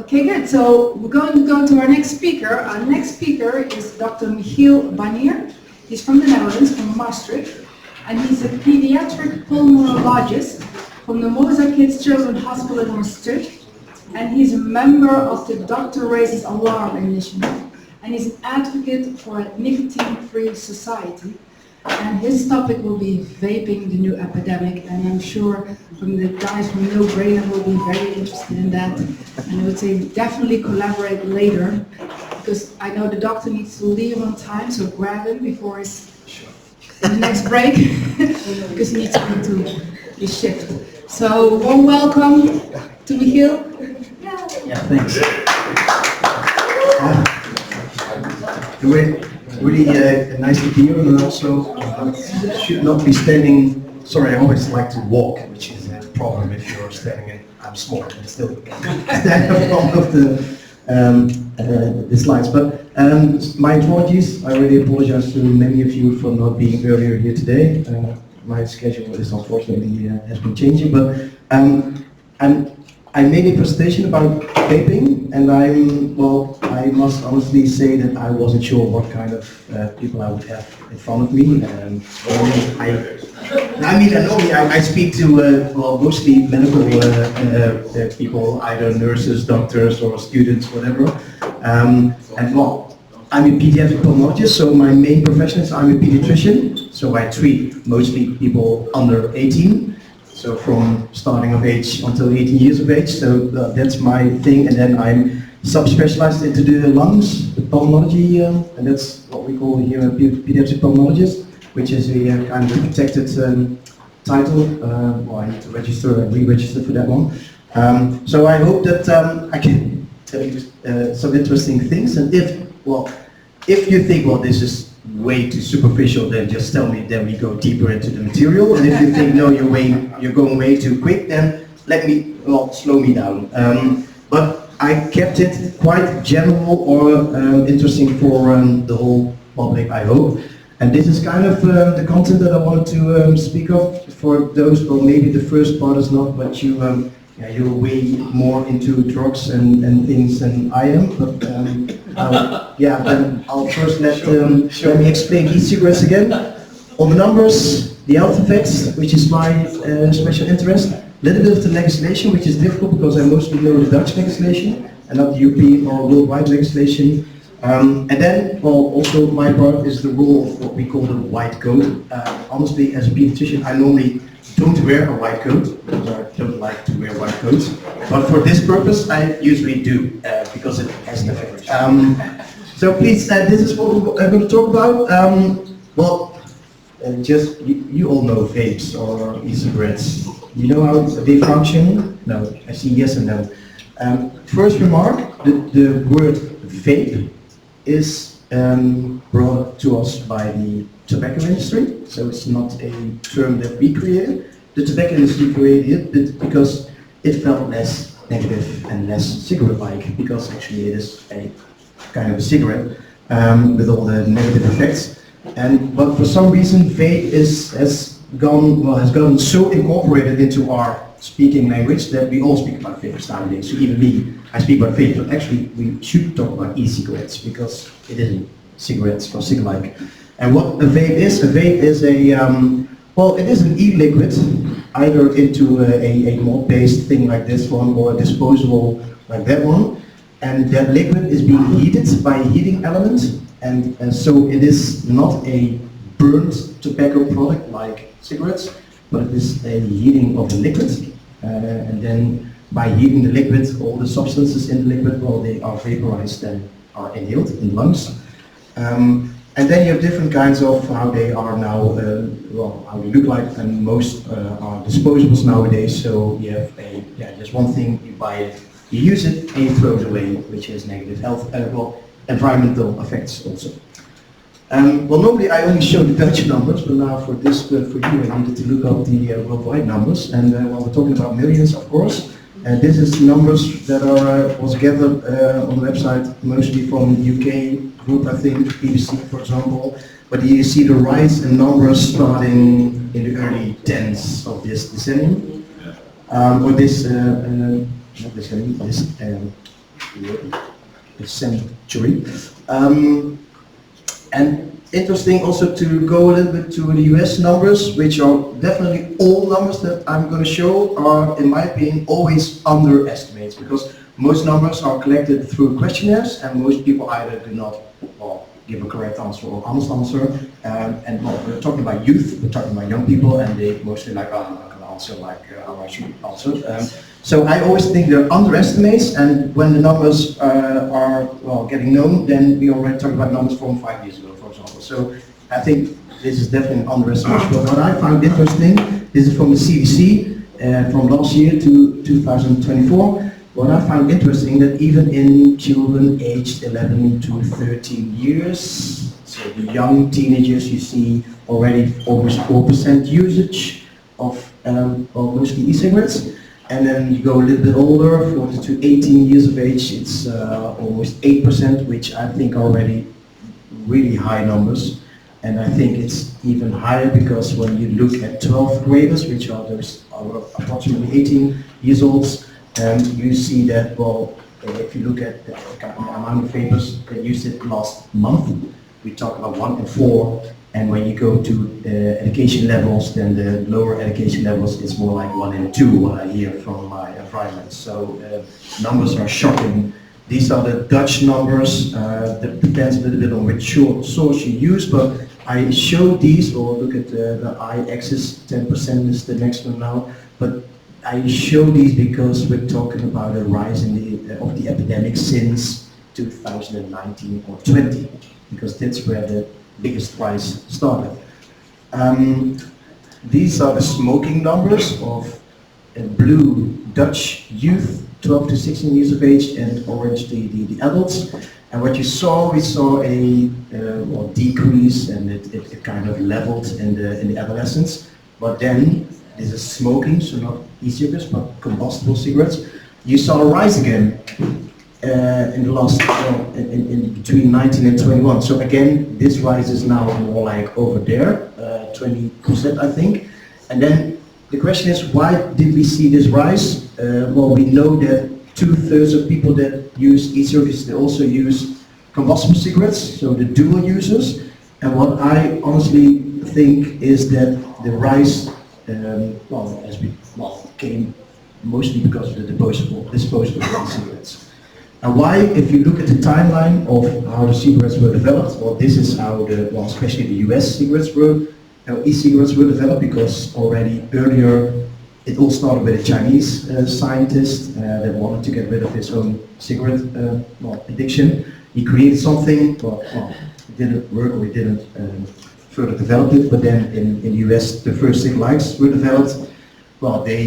Okay, good. So we're going to go to our next speaker. Our next speaker is Dr. Michiel Bannier. He's from the Netherlands, from Maastricht, and he's a pediatric pulmonologist from the Mozart Kids Children's Hospital in Maastricht, and he's a member of the Doctor Raises Alarm Initiative, and he's an advocate for a nicotine-free society. And his topic will be vaping, the new epidemic, and I'm sure from the guys from No Brainer will be very interested in that. And I would say definitely collaborate later, because I know the doctor needs to leave on time, so grab him before his the next break, because he needs to go to his shift. So warm welcome to Michiel. Yeah, thanks. Really nice to be here, and also should not be standing. Sorry, I always like to walk, which is a problem if you're standing in. I'm small, but still stand in front of the slides. But my apologies. I really apologize to many of you for not being earlier here today. My schedule is unfortunately has been changing, but I made a presentation about vaping, and I must honestly say that I wasn't sure what kind of people I would have in front of me. Normally I speak to mostly medical people, either nurses, doctors, or students, whatever. I'm a pediatric pulmonologist, so my main profession is I'm a pediatrician, so I treat mostly people under 18. So from starting of age until 18 years of age, so that's my thing, and then I'm subspecialized into the lungs, the pulmonology, and that's what we call here a pediatric pulmonologist, which is a kind of protected title. Well, I need to register and re-register for that one. So I hope that I can tell you some interesting things, and if you think, well, this is way too superficial, then just tell me, then we go deeper into the material. And if you think, no, you're going way too quick, then slow me down. But I kept it quite general or interesting for the whole public, I hope. And this is kind of the content that I wanted to speak of. For those, well, maybe the first part is not, but you're way more into drugs and things than I am. But then I'll first let me explain e-cigarettes again. On the numbers, the health effects, which is my special interest. A little bit of the legislation, which is difficult because I mostly know the Dutch legislation and not the European or worldwide legislation. And then, also my part is the role of what we call the white coat. Honestly, as a pediatrician, I normally don't wear a white coat, because I don't like to wear white coats. But for this purpose, I usually do, because it has an effect. So please, this is what we're going to talk about. You all know vapes or e-cigarettes. You know how they function? No, I see yes and no. First remark, the word vape is brought to us by the tobacco industry, so it's not a term that we created. The tobacco industry created it because it felt less negative and less cigarette-like, because actually it is a kind of a cigarette with all the negative effects. But for some reason, vape has gotten so incorporated into our speaking language that we all speak about vapes nowadays. So even me, I speak about vape, but actually we should talk about e-cigarettes because it isn't cigarettes or cigarette-like. And what a vape is it is an e-liquid, either into a mod-based thing like this one or a disposable like that one. And that liquid is being heated by a heating element, and so it is not a burnt tobacco product like cigarettes, but it is a heating of the liquid. And then by heating the liquid, all the substances in the liquid, they are vaporized and are inhaled in the lungs. And then you have different kinds of how they are now, how they look like, and most are disposables nowadays. So you have just one thing, you buy it, you use it, and you throw it away, which has negative health, environmental effects also. Normally I only show the Dutch numbers, but now for this, for you, I needed to look up the worldwide numbers, and we're talking about millions, of course. This is numbers that was gathered on the website, mostly from the UK group, I think, BBC, for example. But you see the rise in numbers starting in the early 10s of this decennium, or this, not decennium, this the century. And interesting also to go a little bit to the US numbers, which are definitely all numbers that I'm going to show are, in my opinion, always underestimates, because most numbers are collected through questionnaires and most people either do not give a correct answer or honest answer. And we're talking about youth, we're talking about young people, and they mostly like, oh, I'm not going to answer like how I should answer. So I always think they're underestimates, and when the numbers are getting known, then we already talked about numbers from 5 years ago, for example. So I think this is definitely an underestimation. But what I found interesting, this is from the CDC from last year to 2024. What I found interesting that even in children aged 11 to 13 years, so the young teenagers, you see already almost 4% usage of mostly e-cigarettes. And then you go a little bit older, 40 to 18 years of age, it's almost 8%, which I think are already really high numbers. And I think it's even higher because when you look at 12th graders, which are those approximately 18 years old, and you see that, well, if you look at the amount of vapers that used it last month, we talk about 1 in 4, and when you go to education levels, then the lower education levels, it's more like 1 in 2, what I hear from my environment. So numbers are shocking. These are the Dutch numbers. That depends a little bit on which source you use, but I showed these, or look at the y-axis, 10% is the next one now. But I show these because we're talking about a rise in of the epidemic since 2019 or 20, because that's where the biggest rise started. These are the smoking numbers of blue Dutch youth, 12 to 16 years of age, and orange the adults. And what you saw, we saw a decrease, and it kind of leveled in the adolescence. But then this is smoking, so not e-cigarettes, but combustible cigarettes. You saw a rise again in the last, in between 19 and 21. So again, this rise is now more like over there, 20%, I think. And then the question is, why did we see this rise? Well, we know that 2/3 of people that use e-cigarettes, they also use combustible cigarettes, so the dual users. And what I honestly think is that the rise came mostly because of the disposable e-cigarettes. And why, if you look at the timeline of how the cigarettes were developed, well, this is how especially the US cigarettes were, e-cigarettes were developed, because already earlier it all started with a Chinese scientist that wanted to get rid of his own cigarette addiction. He created something, it didn't work, or he didn't further develop it, but then in the US the first cig lights were developed. Well, they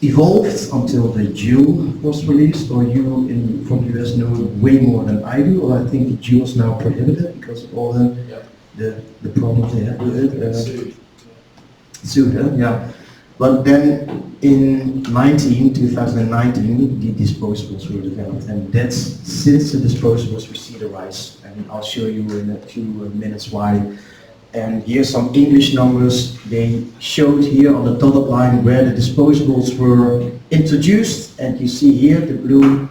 evolved until the Juul was released, or you from the US know way more than I do, or I think the Juul is now prohibited because of all the problems they had with it. Sued, yeah. But then in 2019, the disposables were developed, and that's since the disposables we see the rise, and I'll show you in a few minutes why. And here's some English numbers. They showed here on the dotted line where the disposables were introduced, and you see here the blue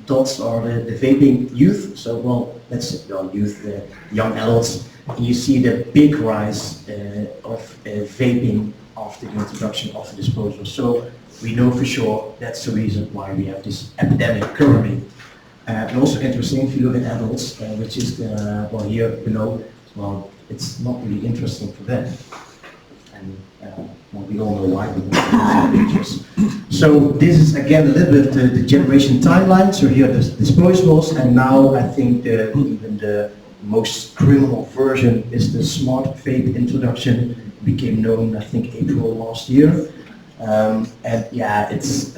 dots are the vaping youth. So, well, that's youth, young adults. And you see the big rise of vaping after the introduction of the disposable. So we know for sure that's the reason why we have this epidemic currently. And also interesting, if you look at adults, which is here below, well, it's not really interesting for them. And we all know why, pictures. So this is again a little bit the generation timeline. So here are the disposables, and now I think even the most criminal version is the smart vape introduction. Became known, I think, April last year. And yeah, it's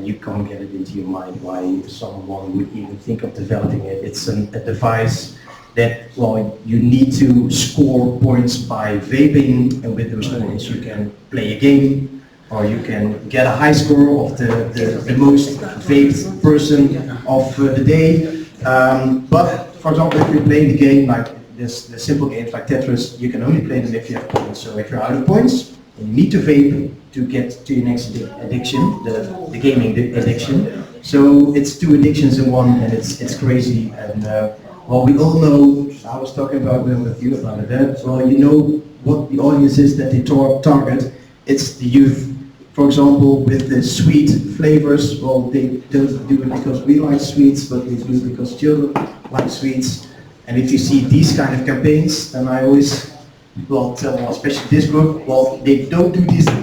you can't get it into your mind why someone would even think of developing it. It's a device that, well, you need to score points by vaping, and with those points you can play a game, or you can get a high score of the most vaped person of the day. But for example, if you're playing the game like the simple games like Tetris, you can only play them if you have points. So if you're out of points, you need to vape to get to your next addiction, the gaming addiction. So it's two addictions in one, and it's crazy. And well, we all know. I was talking about with you about it. Well, you know what the audience is that they target. It's the youth. For example, with the sweet flavors, well, they don't do it because we like sweets, but they do it because children like sweets. And if you see these kind of campaigns, then I always, well, tell especially this group, well, they don't do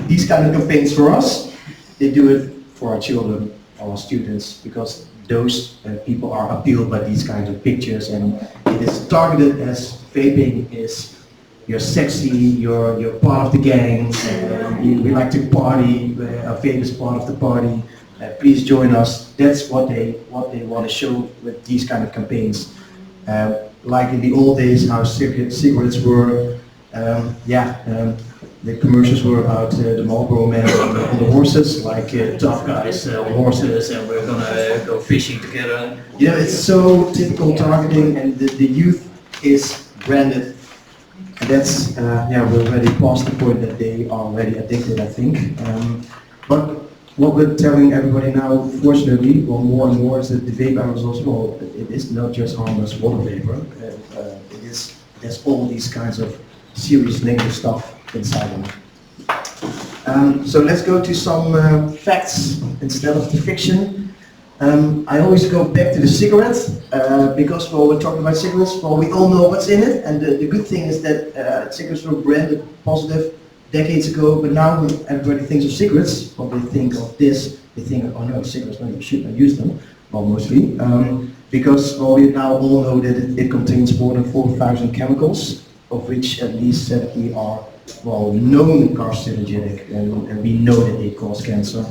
these kind of campaigns for us. They do it for our children, our students, because those people are appealed by these kinds of pictures, and it is targeted as vaping is. You're sexy, you're part of the gang, we like to party, our vape is part of the party, please join us. That's what they want to show with these kind of campaigns. Like in the old days, how cigarettes were, the commercials were about the Marlboro man on the horses, like tough guys on horses, and we're gonna go fishing together. You know, it's so typical targeting, and the youth is branded. And that's, we're already past the point that they are already addicted, I think. But what we're telling everybody now, fortunately, well, more and more, is that the vape aerosols, well, it is not just harmless water vapor. There's all these kinds of serious negative stuff inside them. So let's go to some facts instead of the fiction. I always go back to the cigarette, because while we're talking about cigarettes, well, we all know what's in it, and the good thing is that cigarettes were branded positive decades ago, but now when everybody thinks of cigarettes, well, they think of this, they think, oh no, cigarettes, no, you should not use them, well, mostly, because, well, we now all know that it contains more than 4,000 chemicals, of which at least 70 are, well, known carcinogenic, and we know that they cause cancer,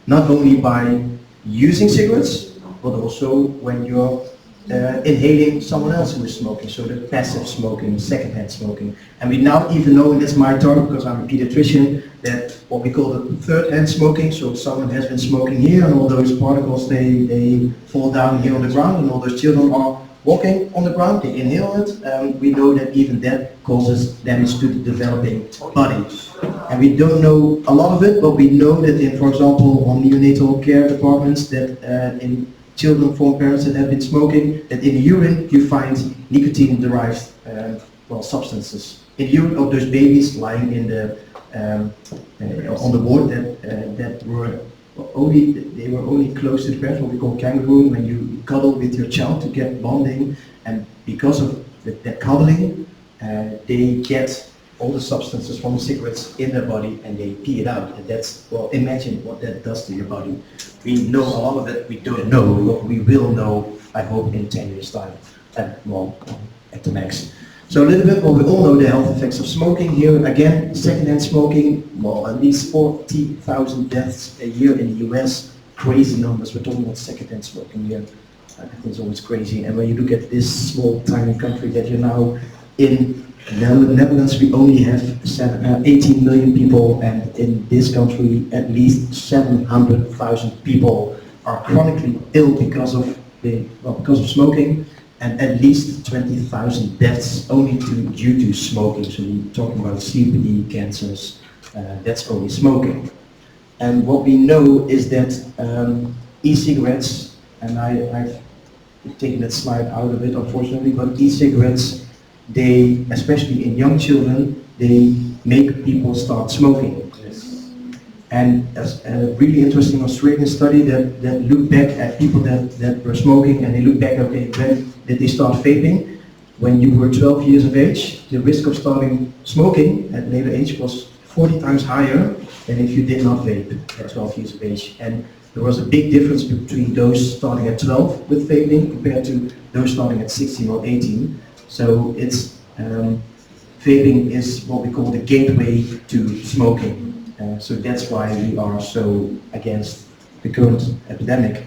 not only by using cigarettes, but also when you're inhaling someone else who is smoking, so the passive smoking, secondhand smoking. And we now even know, and that's my term because I'm a pediatrician, that what we call the third-hand smoking, so someone has been smoking here and all those particles, they fall down here on the ground, and all those children are walking on the ground, they inhale it. We know that even that causes damage to the developing body. And we don't know a lot of it, but we know that in, for example, on neonatal care departments, that in children from parents that have been smoking, that in the urine you find nicotine-derived substances. In the urine of those babies lying in the on the ward that were only close to the parents, what we call kangaroo, when you cuddle with your child to get bonding, and because of that cuddling, they get all the substances from the cigarettes in their body and they pee it out. And that's, well, imagine what that does to your body. We know a lot of it, we don't know, but we will know, I hope, in 10 years time, well, at the max. So a little bit, well, we all know the health effects of smoking. Here again, secondhand smoking, well, at least 40,000 deaths a year in the US. Crazy numbers, we're talking about secondhand smoking here. I think it's always crazy. And when you look at this small, tiny country that you're now in, the Netherlands, we only have 18 million people, and in this country at least 700,000 people are chronically ill because of smoking, and at least 20,000 deaths only due to smoking. So we're talking about COPD, cancers, that's only smoking. And what we know is that e-cigarettes, and I've taken that slide out of it unfortunately, but e-cigarettes, they, especially in young children, they make people start smoking. Yes. And as a really interesting Australian study that looked back at people that were smoking, and they looked back, okay, when did they start vaping? When you were 12 years of age, the risk of starting smoking at later age was 40 times higher than if you did not vape at 12 years of age. And there was a big difference between those starting at 12 with vaping compared to those starting at 16 or 18. So it's vaping is what we call the gateway to smoking. So that's why we are so against the current epidemic.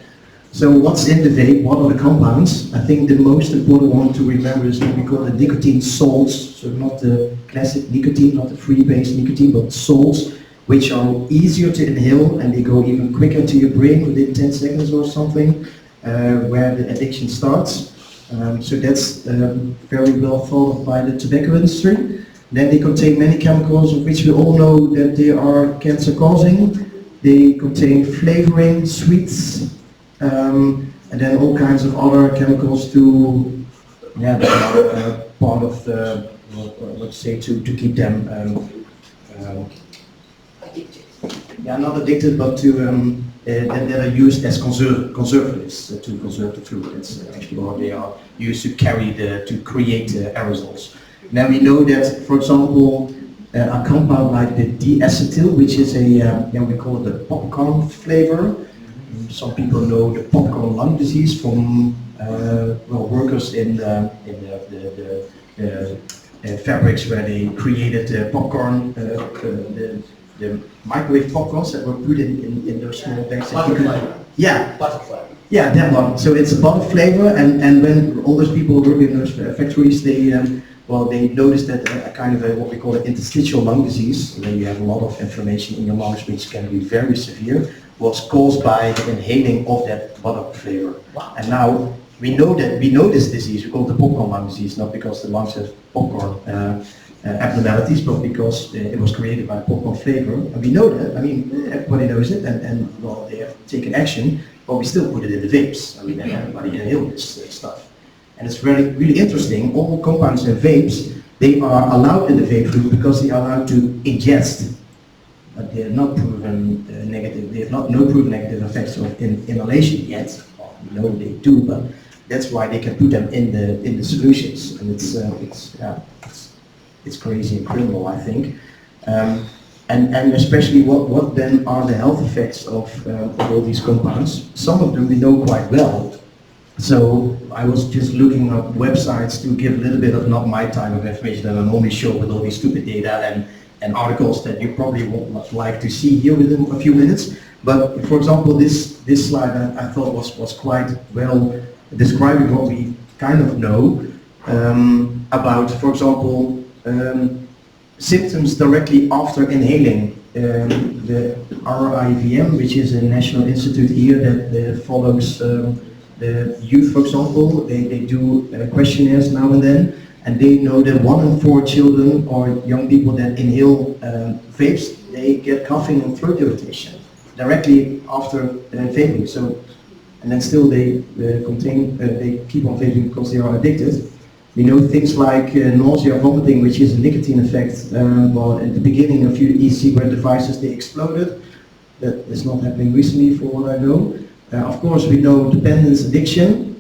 So what's in the vape? What are the compounds? I think the most important one to remember is what we call the nicotine salts. So not the classic nicotine, not the free-based nicotine, but salts, which are easier to inhale and they go even quicker to your brain within 10 seconds or something, where the addiction starts. So that's very well thought of by the tobacco industry. Then they contain many chemicals of which we all know that they are cancer causing. They contain flavoring, sweets, and then all kinds of other chemicals to, yeah, that are part of the, let's say, to keep them, yeah, not addicted, but to that are used as conservatives to conserve the fluid. It's actually what they are used to carry to create aerosols. Now we know that, for example, a compound like the diacetyl, which is a, yeah, we call it the popcorn flavor. Some people know the popcorn lung disease from well, workers in the fabrics where they created popcorn, the microwave popcorns that were put in those small bags. Yeah. Butterfly. Yeah, that one. So it's a butter flavor, and when all those people work in those factories, they well, they noticed that a kind of what we call an interstitial lung disease, when you have a lot of inflammation in your lungs, which can be very severe, was caused by the inhaling of that butter flavor. Wow. And now we know this disease. We call it the popcorn lung disease, not because the lungs have popcorn abnormalities, but because it was created by popcorn flavor. And we know that. I mean, everybody knows it, and well, they have taken action, but we still put it in the vapes. I mean, everybody inhales this stuff. And it's really interesting. All compounds in vapes, they are allowed in the vape fluid because they are allowed to ingest. But they are not proven negative. They have no proven negative effects of inhalation yet. Well, we know they do, but that's why they can put them in the solutions. And it's crazy and criminal, I think. And especially what then are the health effects of all these compounds? Some of them we know quite well. So I was just looking up websites to give a little bit of not my type of information that I normally show with all these stupid data and articles that you probably won't like to see here within a few minutes. But for example, this slide I thought was quite well describing what we kind of know about, for example, symptoms directly after inhaling. The RIVM, which is a national institute here that follows the youth, for example, they do questionnaires now and then, and they know that 1 in 4 children or young people that inhale vapes, they get coughing and throat irritation directly after vaping. So, and then still they keep on vaping because they are addicted. We know things like nausea, vomiting, which is a nicotine effect. Well, at the beginning, a few e-cigarette devices, they exploded. That is not happening recently, for what I know. Of course, we know dependence addiction.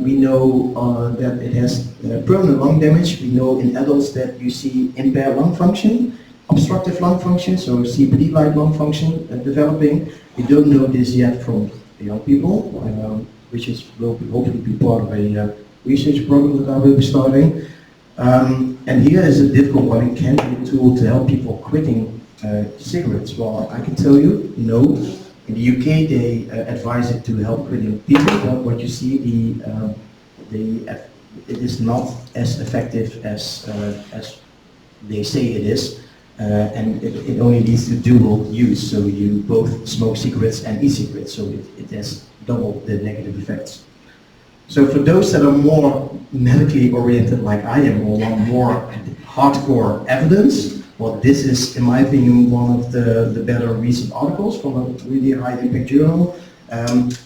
We know that it has permanent lung damage. We know in adults that you see impaired lung function, obstructive lung function, so COPD-like lung function developing. We don't know this yet from the young people, which will hopefully be part of a research program that I will be starting. And here is a difficult one. It can be a tool to help people quitting cigarettes. Well, I can tell you, no. In the UK, they advise it to help quitting people, but what you see, it is not as effective as they say it is, and it only leads to dual use. So you both smoke cigarettes and e-cigarettes, so it has double the negative effects. So for those that are more medically oriented like I am, or want more hardcore evidence, well, this is, in my opinion, one of the better recent articles from a really high impact journal.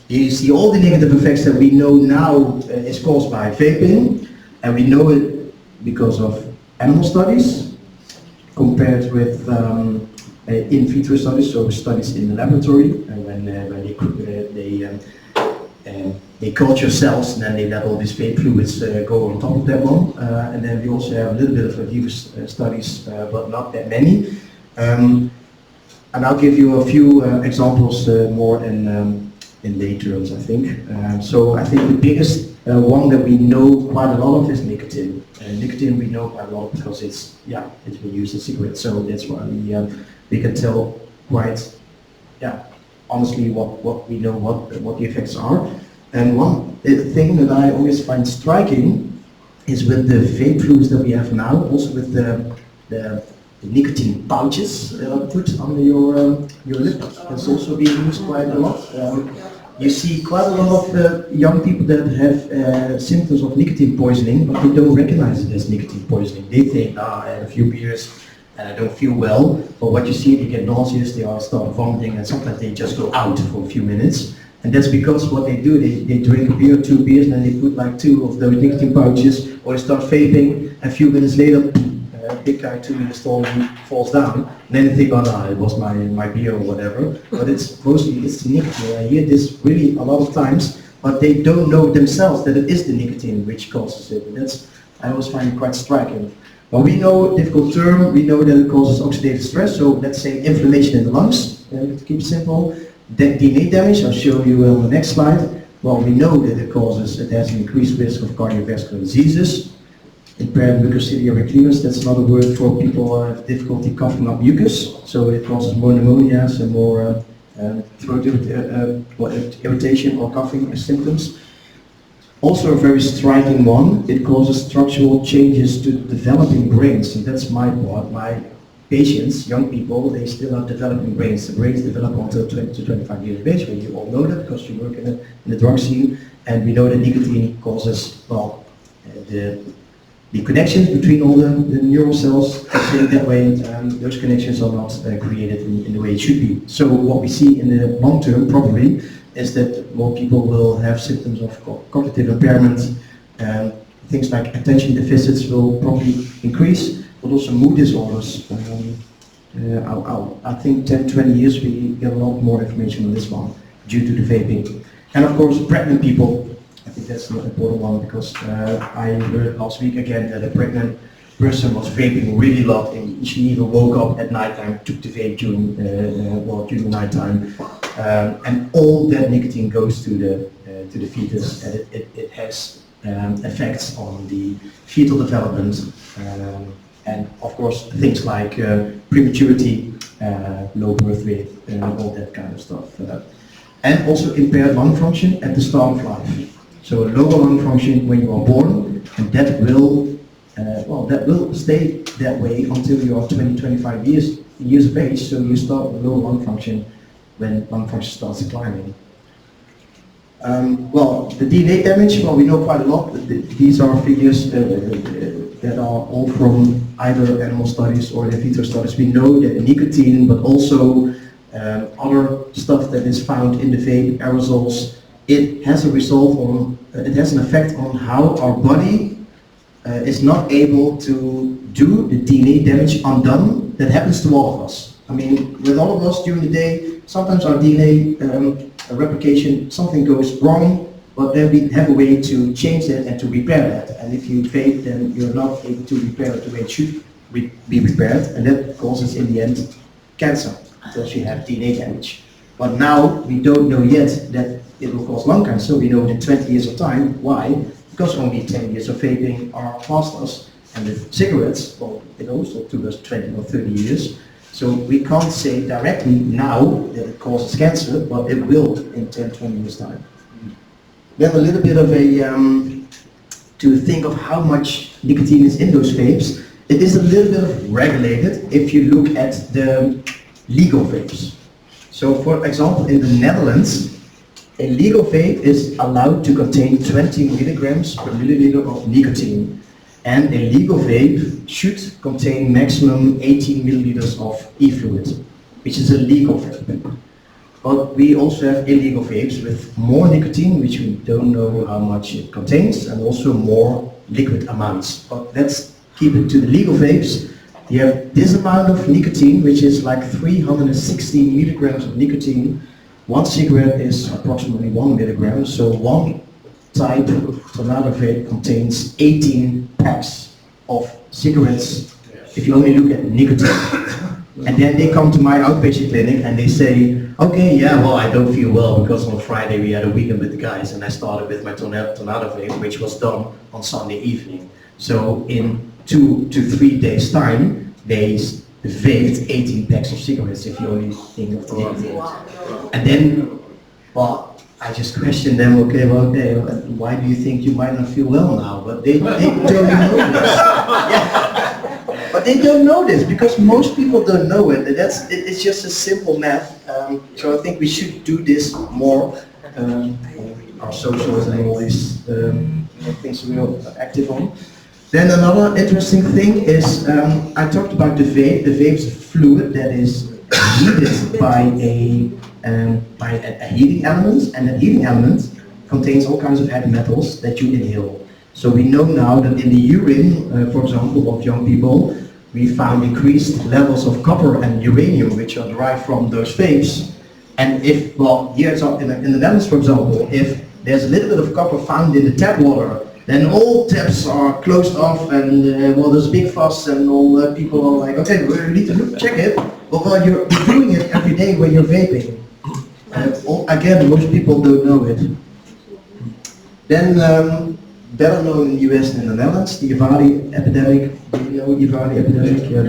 You see all the negative effects that we know now is caused by vaping, and we know it because of animal studies compared with in vitro studies, so studies in the laboratory, when they culture cells and then they let all these vape fluids go on top of that one. And then we also have a little bit of abuse studies, but not that many. And I'll give you a few examples more in lay terms, I think. So I think the biggest one that we know quite a lot of is nicotine. Nicotine we know quite a lot because it's been used in cigarettes, so that's why we can tell quite honestly what we know, what the effects are. And one thing that I always find striking is with the vape fluids that we have now, also with the nicotine pouches that are put under your lip. That's also being used quite a lot. You see quite a lot of young people that have symptoms of nicotine poisoning, but they don't recognize it as nicotine poisoning. They think, I had a few beers and I don't feel well. But what you see, they get nauseous, they all start vomiting, and sometimes they just go out for a few minutes. And that's because what they do, they drink a beer, 2 beers, and then they put like 2 of those nicotine pouches, or they start vaping, and a few minutes later, big guy 2 meters tall falls down, and then they think, oh no, it was my beer or whatever. But it's mostly it's the nicotine. I hear this really a lot of times, but they don't know themselves that it is the nicotine which causes it. And that's, I always find it quite striking. But we know, difficult term, we know that it causes oxidative stress, so let's say inflammation in the lungs, to keep it simple. DNA damage, I'll show you on the next slide. Well, we know that it has an increased risk of cardiovascular diseases. Impaired mucociliary clearance, that's another word for people who have difficulty coughing up mucus. So it causes more pneumonias and more throat irritation or coughing symptoms. Also a very striking one, it causes structural changes to developing brains, and that's my part. My patients, young people, they still have developing brains. The brains develop until 20 to 25 years of age. Well, you all know that because you work in the drug scene, and we know that nicotine causes, well, the connections between all the neural cells, that way, those connections are not created in the way it should be. So what we see in the long term, probably, is that more people will have symptoms of cognitive impairment, things like attention deficits will probably increase, but also mood disorders. I think 10-20 years we get a lot more information on this one due to the vaping. And of course pregnant people, I think that's an important one because I heard last week again that a pregnant person was vaping really a lot and she even woke up at night time, took the vape during the night time. And all that nicotine goes to the fetus, and it has effects on the fetal development, and of course things like prematurity, low birth weight, all that kind of stuff, and also impaired lung function at the start of life. So lower lung function when you are born, and that will stay that way until you are 20-25 years of age. So you start with low lung function when lung function starts declining. Well, the DNA damage, well, we know quite a lot. These are figures that are all from either animal studies or in vitro studies. We know that nicotine, but also other stuff that is found in the vape, aerosols, it has an effect on how our body is not able to do the DNA damage undone that happens to all of us. I mean, with all of us during the day, sometimes our DNA replication, something goes wrong, but then we have a way to change that and to repair that. And if you vape, then you're not able to repair it the way it should be repaired, and that causes, in the end, cancer, because you have DNA damage. But now, we don't know yet that it will cause lung cancer. We know in 20 years of time. Why? Because only 10 years of vaping are past us, and with cigarettes, well, it also took us 20 or 30 years. So we can't say directly now that it causes cancer, but it will in 10-20 years time. We have a little bit of a, to think of how much nicotine is in those vapes. It is a little bit regulated if you look at the legal vapes. So for example, in the Netherlands, a legal vape is allowed to contain 20 milligrams per milliliter of nicotine. And a legal vape should contain maximum 18 milliliters of e-fluid, which is a legal vape. But we also have illegal vapes with more nicotine, which we don't know how much it contains, and also more liquid amounts. But let's keep it to the legal vapes. You have this amount of nicotine, which is like 360 milligrams of nicotine. One cigarette is approximately 1 milligram, so one type of Tornado vape contains 18 packs of cigarettes if you only look at nicotine. And then they come to my outpatient clinic and they say, okay, yeah, well, I don't feel well because on Friday we had a weekend with the guys and I started with my Tornado vape, which was done on Sunday evening. So in 2 to 3 days time, they vaped 18 packs of cigarettes if you only think of the nicotine. And then, well, I just questioned them, okay, why do you think you might not feel well now? But they don't know this. Yeah. But they don't know this because most people don't know it. It's just a simple math. So I think we should do this more. Our socials and all these things we are active on. Then another interesting thing is, I talked about the vape. The vape is a fluid that is needed by a by a heating element, and that heating element contains all kinds of heavy metals that you inhale. So we know now that in the urine, for example, of young people, we found increased levels of copper and uranium, which are derived from those vapes. And if, well, here in the Netherlands, for example, if there's a little bit of copper found in the tap water, then all taps are closed off, and well, there's a big fuss, and all people are like, okay, we need to check it. But well, you're doing it every day when you're vaping. Again, most people don't know it. Then, better known in the US and in the Netherlands, the Ivali epidemic. Do you know Ivali epidemic? Yeah,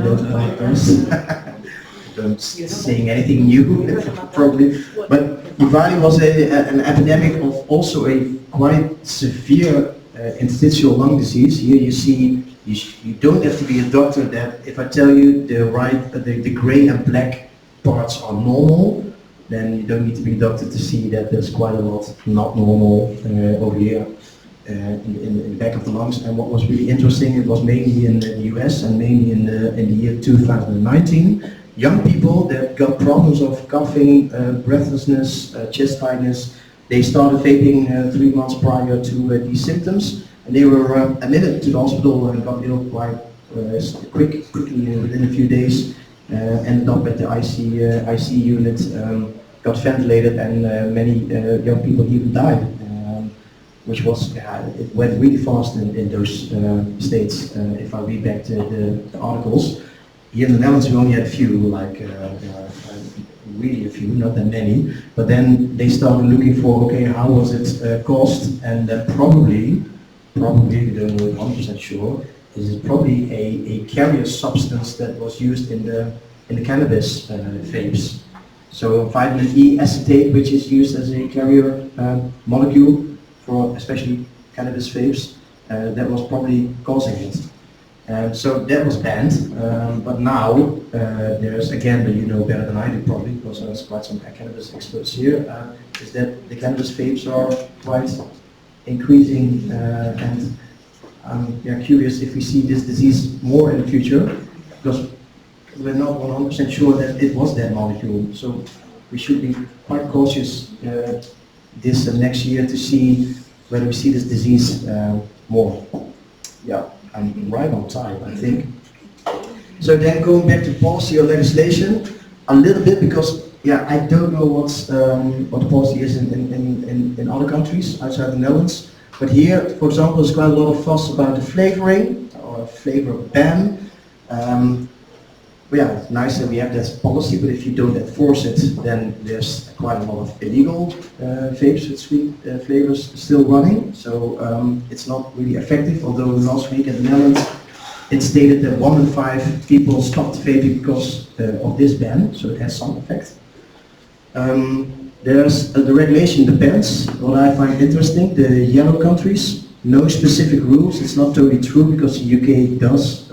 don't saying anything new, probably. But Ivali was an epidemic of also a quite severe interstitial lung disease. Here you see, you don't have to be a doctor that if I tell you the gray and black parts are normal, then you don't need to be a doctor to see that there's quite a lot not normal over here. In the back of the lungs. And what was really interesting, it was mainly in the US and mainly in the year 2019. Young people that got problems of coughing, breathlessness, chest tightness, they started vaping 3 months prior to these symptoms, and they were admitted to the hospital and got ill quite quickly within a few days. Ended up at the IC unit, got ventilated, and many young people even died. Which was, it went really fast in those states. If I read back to the articles, here in the Netherlands we only had a few, like really a few, not that many. But then they started looking for, okay, how was it caused, and probably, we don't know it 100% sure, is it probably a carrier substance that was used in the cannabis vapes. So vitamin E acetate, which is used as a carrier molecule for especially cannabis vapes, that was probably causing it. So that was banned, but now there's, again, you know better than I do probably, because there's quite some cannabis experts here, is that the cannabis vapes are quite increasing, and I'm curious if we see this disease more in the future, because we're not 100% sure that it was that molecule, so we should be quite cautious this next year to see whether we see this disease more. Yeah, I'm right on time, I think. So then going back to policy or legislation, a little bit, because yeah, I don't know what the policy is in other countries outside the Netherlands. But here, for example, there's quite a lot of fuss about the flavoring or flavor ban. Yeah, it's nice that we have that policy, but if you don't enforce it, then there's quite a lot of illegal vapes with sweet flavors still running. So it's not really effective, although last week in the Netherlands it stated that 1 in 5 people stopped vaping because of this ban, so it has some effect. There's the regulation depends. What I find interesting, the yellow countries, no specific rules. It's not totally true because the UK does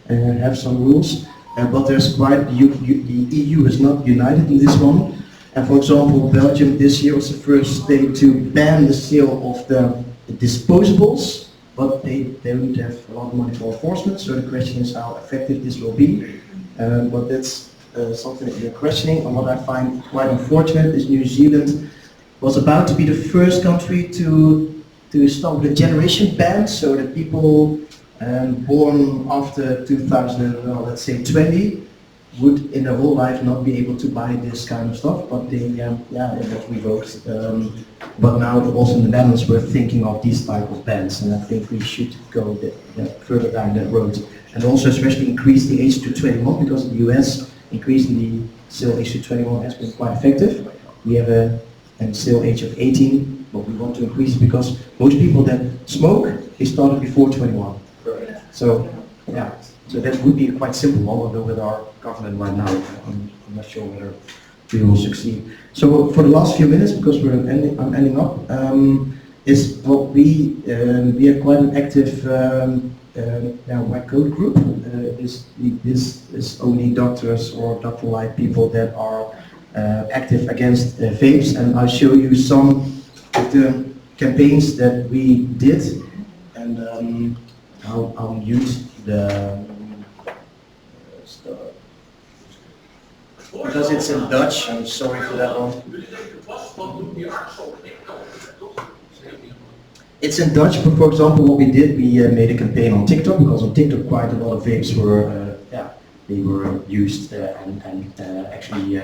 have some rules. But there's quite, the EU is not united in this one. And for example, Belgium this year was the first state to ban the sale of the disposables, but they don't have a lot of money for enforcement, so the question is how effective this will be. But that's something that we're questioning. And what I find quite unfortunate is New Zealand was about to be the first country to stop the generation ban, so that people born after 2000, let's say 20, would in their whole life not be able to buy this kind of stuff, but they, that revoked. But now also in the Netherlands we're thinking of these type of bans, and I think we should go further down that road. And also especially increase the age to 21, because in the US increasing the sale age to 21 has been quite effective. We have a sale age of 18, but we want to increase it because most people that smoke, they started before 21. So, yeah, so that would be quite simple, although with our government right now, I'm not sure whether we will succeed. So for the last few minutes, because I'm ending up, is what we have quite an active white coat group. This is only doctors or doctor-like people that are active against vapes, and I'll show you some of the campaigns that we did, and I'll use the because it's in Dutch. I'm sorry for that one. It's in Dutch, but for example, what we did, we made a campaign on TikTok, because on TikTok quite a lot of vapes were, they were used and actually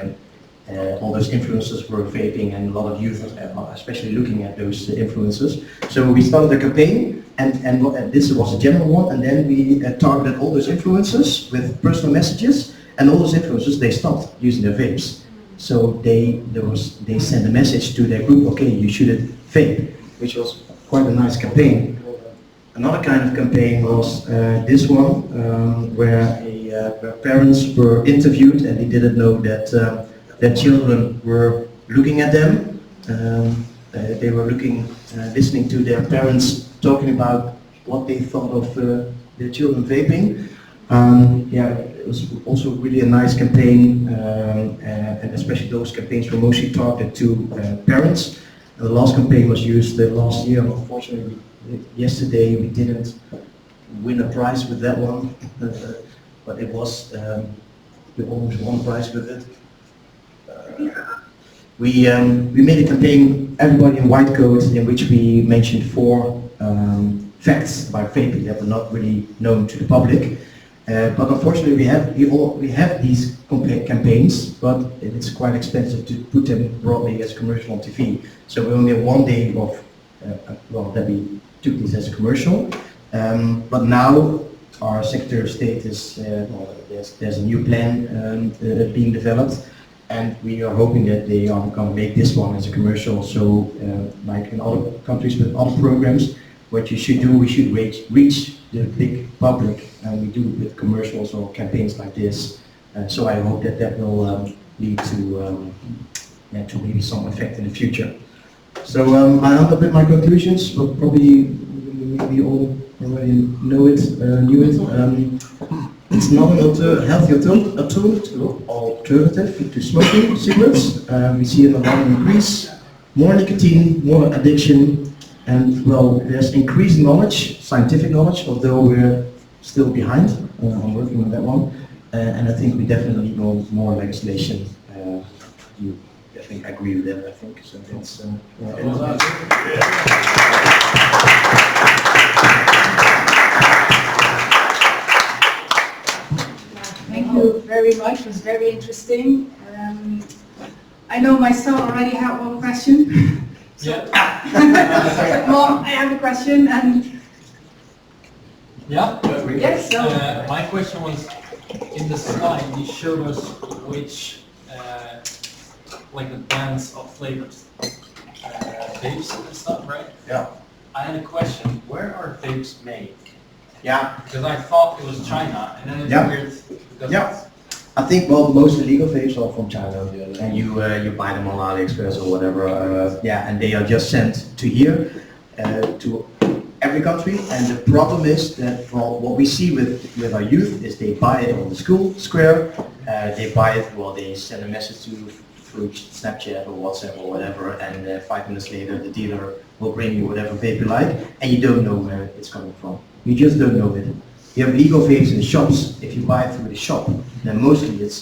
all those influencers were vaping, and a lot of youth especially looking at those influencers. So we started a campaign, and this was a general one, and then we targeted all those influencers with personal messages, and all those influencers, they stopped using their vapes. So they sent a message to their group, okay, you shouldn't vape, which was quite a nice campaign. Another kind of campaign was this one, where parents were interviewed, and they didn't know that their children were looking at them. They were listening to their parents talking about what they thought of their children vaping. It was also really a nice campaign, and especially those campaigns were mostly targeted to parents. The last campaign was used last year. Unfortunately, yesterday we didn't win a prize with that one, but it was, we almost won a prize with it. We made a campaign, everybody in white coat, in which we mentioned 4 facts about vaping that were not really known to the public. But unfortunately we have these campaigns, but it's quite expensive to put them broadly as commercial on TV. So we only have 1 day of, that we took this as a commercial. But now our Secretary of State is, there's a new plan being developed, and we are hoping that they are going to make this one as a commercial. So like in other countries with other programs, what you should do, we should reach the big public, and we do it with commercials or campaigns like this. So I hope that will lead to maybe some effect in the future. So I end up with my conclusions, but probably maybe all already knew it. It's not a healthy alternative to smoking cigarettes. We see an alarming increase, more nicotine, more addiction, and well, there's increased knowledge, scientific knowledge, although we're still behind. I'm working on that one, and I think we definitely need more legislation. You definitely agree with that, I think. So that's. Thank you very much. It was very interesting. I know my son already had one question. Yeah. Mom, I have a question. And Yeah? yes, so My question was, in the slide you showed us which, like the bands of flavors, vapes and stuff, right? Yeah. I had a question, where are vapes made? Yeah. Because I thought it was China, and then it's weird. Because Yeah. I think, well, most illegal vapes are from China, and you buy them on AliExpress or whatever, and they are just sent to here, to every country. And the problem is that what we see with our youth is they buy it on the school square, they buy it, well, they send a message through Snapchat or WhatsApp or whatever, and 5 minutes later the dealer will bring you whatever vape you like, and you don't know where it's coming from. You just don't know it. You have legal vapes in the shops. If you buy it through the shop, then mostly it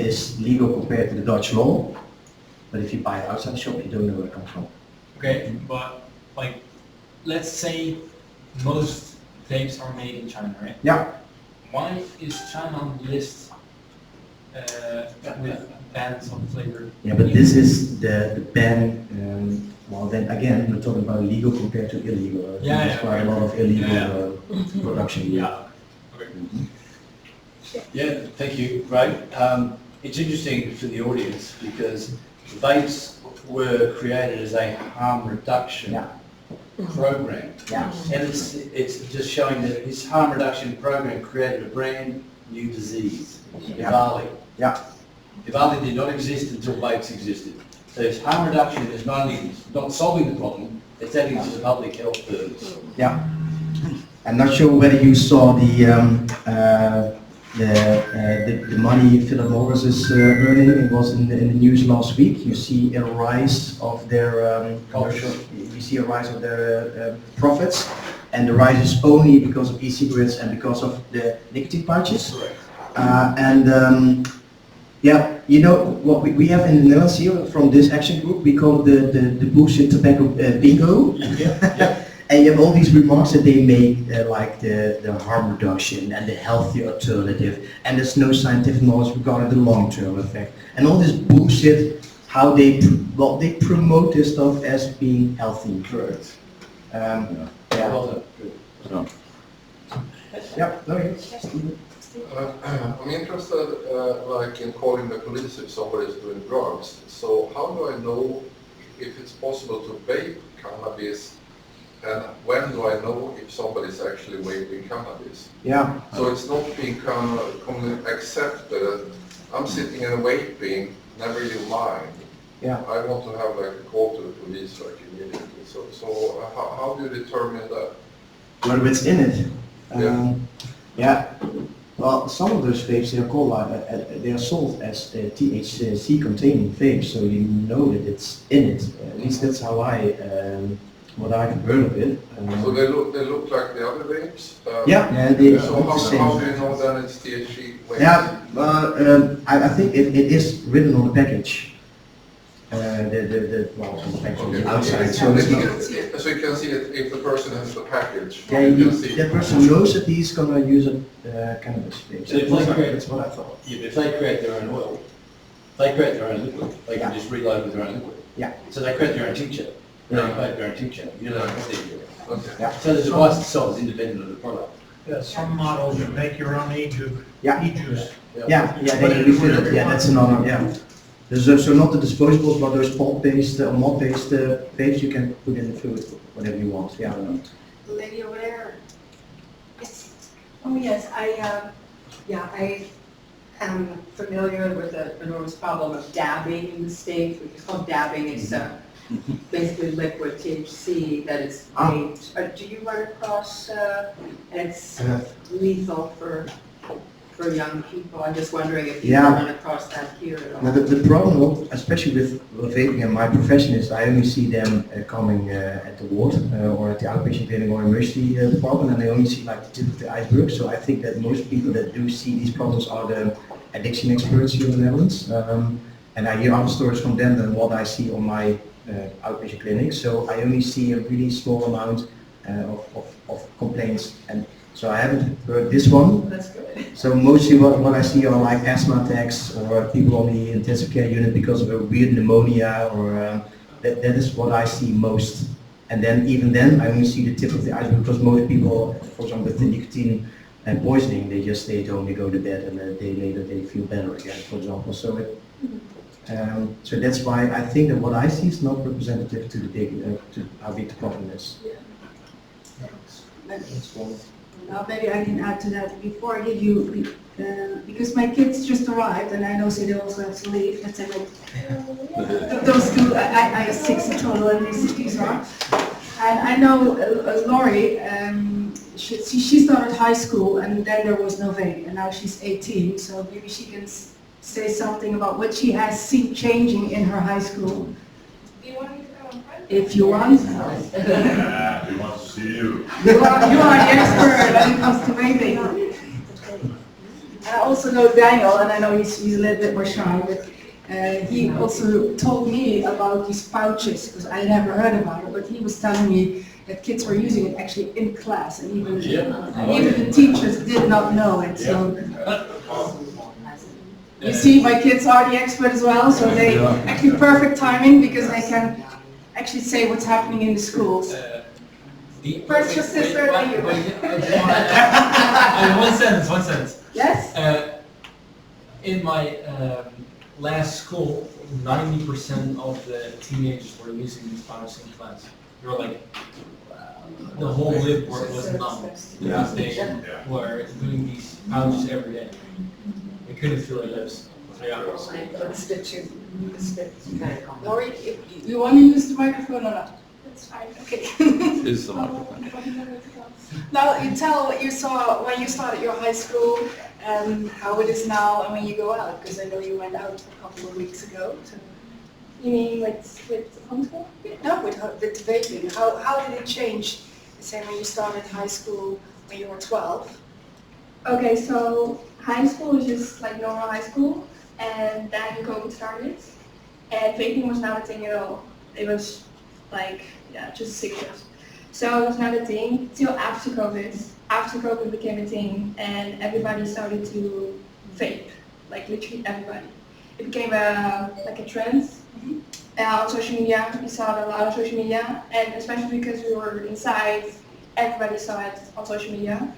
is legal compared to the Dutch law. But if you buy it outside the shop, you don't know where it comes from. Okay, but like, let's say most vapes are made in China, right? Yeah. Why is China on the list with bans of flavor? Yeah, but this is the ban. Well, then again, we're talking about legal compared to illegal. There's quite a lot of illegal production. Yeah. Okay. Yeah, thank you. Great. It's interesting for the audience because vapes were created as a harm reduction program. Yeah. And it's just showing that this harm reduction program created a brand new disease, Diwali. Yeah. Diwali did not exist until vapes existed. So this harm reduction is not only not solving the problem, it's adding to the public health burdens. Yeah. I'm not sure whether you saw the money Philip Morris is earning. It was in the news last week. You see a rise of their commercial. You see a rise of their profits, and the rise is only because of e-cigarettes and because of the nicotine pouches. Correct. Yeah, you know what we have in the Netherlands here from this action group, we call it the bullshit tobacco bingo. And you have all these remarks that they make, like the harm reduction and the healthy alternative, and there's no scientific knowledge regarding the long-term effect, and all this bullshit. How they they promote this stuff as being healthy. Correct. Yeah. Well done. Yeah. No, I'm interested, like in calling the police if somebody is doing drugs. So how do I know if it's possible to vape cannabis, and when do I know if somebody is actually vaping cannabis? Yeah. So it's not being commonly accepted. I'm sitting and vaping, never really mind. Yeah. I want to have like a call to the police like immediately. So how do you determine that? Whether it's in it. Yeah. Well, some of those vapes they are called they are sold as THC containing vapes, so you know that it's in it. At least that's how what I've heard of it. So they look like the other vapes? Yeah. They So look the same. how do you know then it's THC vapes? Yeah. I think it is written on the package. On the package on the outside. So it's not. So you can see it if the person has the package. Yeah, you can see. that person knows that he's gonna use a cannabis vape. So if they create- That's what I thought. Yeah, but if they create their own oil, if they create their own liquid, they can Yeah. just reload with their own liquid. Yeah. So they create their own tincture, they create their own tincture, you don't know what they're doing. Okay. Yeah. So the device itself is independent of the product. Yeah, some models you make your own e-juice. Yeah. E-juice. They refill it. Yeah, that's another. Yeah. So not the disposables, but those pod-based or mod-based vapes you can put in the fluid, whatever you want. Yeah. The lady over there. Oh, yes, I am familiar with the enormous problem of dabbing in the States, which is called dabbing. It's basically liquid THC that is vaped. Do you run across, and it's lethal for young people? I'm just wondering if you Yeah. run across that here at all. Now the problem, especially with vaping and my profession, is I only see them coming at the ward or at the outpatient clinic or emergency department, and I only see like the tip of the iceberg. So I think that most people that do see these problems are the addiction experts here in the Netherlands, and I hear other stories from them than what I see on my outpatient clinic. So I only see a really small amount of complaints, and so I haven't heard this one. That's good. So mostly what I see are like asthma attacks or people on the intensive care unit because of a weird pneumonia, or that is what I see most. And then even then I only see the tip of the iceberg, because most people, for example with the nicotine and poisoning, they just stay at home, they go to bed, and a day later they feel better again, for example. So so that's why I think that what I see is not representative to the big, to how big the problem is. Now maybe I can add to that before I give you, because my kids just arrived and I know they also have to leave. Let's say like those two, I have 6 in total, and these are. And I know Laurie, she started high school and then there was no vape, and now she's 18, so maybe she can say something about what she has seen changing in her high school. Do you want me to go in front? If you want. We want to see you. You are the expert when it comes to vaping. And I also know Daniel, and I know he's a little bit more shy, but he also told me about these pouches, because I never heard about it, but he was telling me that kids were using it actually in class, and even the teachers did not know it. So you see, my kids are the expert as well, so they actually perfect timing, because they can actually say what's happening in the schools. First your sister, then you. One sentence. Yes? In my last school, 90% of the teenagers were using these pouches in class. They were like, the whole lip was numb, because they were doing these pouches every day. They couldn't feel their lips. Laurie, you want to use the microphone or not? That's fine. Okay. Is the microphone. Now you tell what you saw when you started your high school and how it is now and when you go out, because I know you went out a couple of weeks ago. So. You mean with homeschool? No, with vaping. How did it change? Say when you started high school when you were 12. Okay, so high school was just like normal high school, and then COVID started, and vaping was not a thing at all. It was like, yeah, just cigarettes. So it was not a thing till after COVID. After COVID became a thing, and everybody started to vape, like literally everybody. It became like a trend. On social media, we saw it a lot on social media, and especially because we were inside, everybody saw it on social media.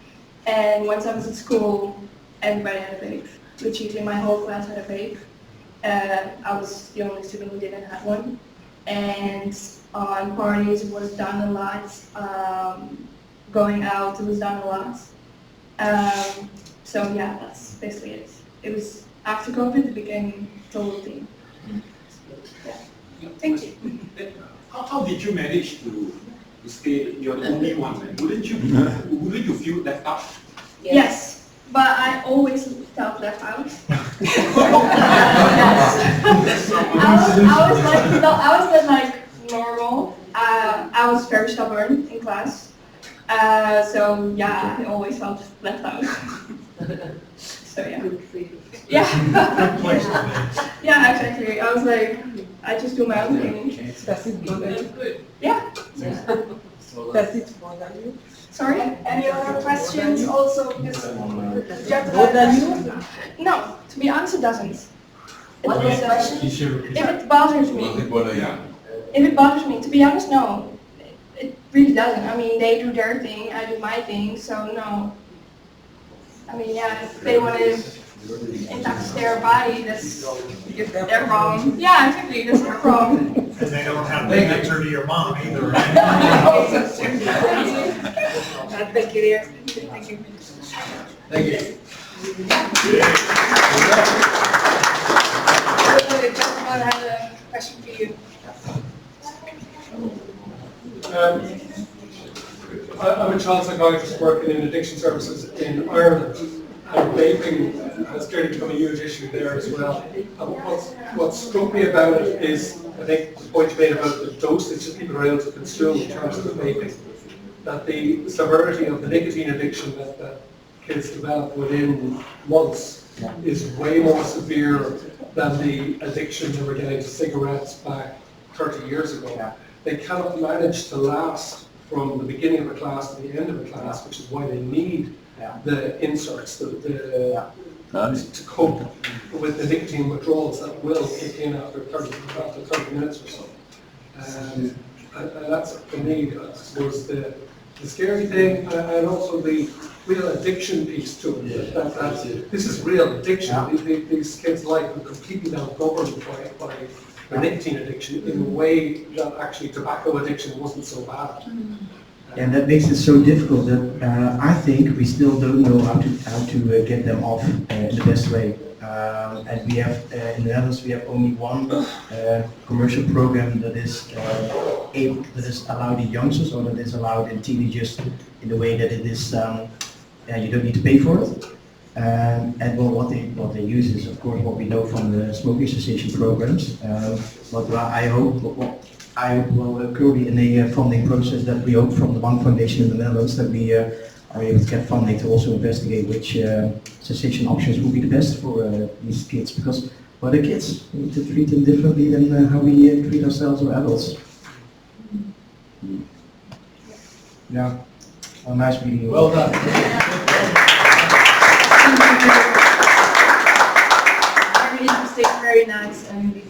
And once I was at school, everybody had a vape. Literally my whole class had a vape. I was the only student who didn't have one. And on parties it was done a lot. Going out it was done a lot. So yeah, that's basically it. It was after COVID it became a total thing. Yeah. Thank you. How did you manage to stay? You're the only one. Wouldn't you feel left out? Yes, but I always felt left out. Yes. I was just like normal. I was very stubborn in class. So yeah, I always felt left out. So yeah. Yeah. Yeah, exactly. I was like, I just do my own thing. Does it bother you? Yeah. Does it bother you? Sorry? Any other questions also? Because Bother you? No, to be honest, it doesn't. What was the question? If it bothers me, if it bothers me, to be honest, no. It really doesn't. I mean, they do their thing, I do my thing, so no. I mean, yeah, if they want to touch their body, that's their problem. Yeah, exactly, that's their problem. And they don't have to answer to your mom either, right? Thank you, dear. Thank you. Thank you. The gentleman had a question for you. I'm a child psychiatrist working in addiction services in Ireland, and vaping has clearly become a huge issue there as well. And what struck me about it is, I think the point you made about the dosage that people are able to consume in terms of the vaping, that the severity of the nicotine addiction that kids develop within months is way more severe than the addiction they were getting to cigarettes back 30 years ago. They cannot manage to last from the beginning of a class to the end of a class, which is why they need the inserts to cope with the nicotine withdrawals that will kick in after 30 minutes or so. And that's, for me, I suppose, the scary thing, and also the real addiction piece to it. That this is real addiction. These kids' life are completely now governed by the nicotine addiction in a way that actually tobacco addiction wasn't so bad. And that makes it so difficult that I think we still don't know how to get them off in the best way. And we have in the Netherlands we have only one commercial program that is allowed in youngsters, or that is allowed in teenagers in the way that it is you don't need to pay for it. And well, what they use is, of course, what we know from the smoking cessation programs. But I hope we're currently in a funding process that we hope from the One Foundation in the Netherlands that we are able to get funding to also investigate which cessation options will be the best for these kids, because well, they're kids. We need to treat them differently than how we treat ourselves or adults. Yeah, well, nice meeting you. Well done. Very interesting, very nice, and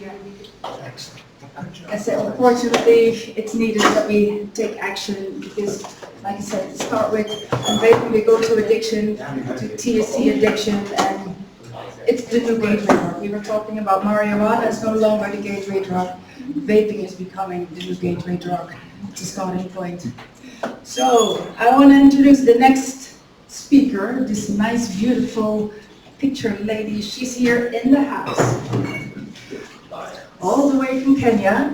I said, unfortunately, it's needed that we take action because, like I said, to start with, and vaping we go to addiction, to THC addiction, and it's the new gateway drug. We were talking about marijuana, it's no longer the gateway drug. Vaping is becoming the new gateway drug. It's a starting point. So, I want to introduce the next speaker, this nice, beautiful picture lady. She's here in the house, all the way from Kenya.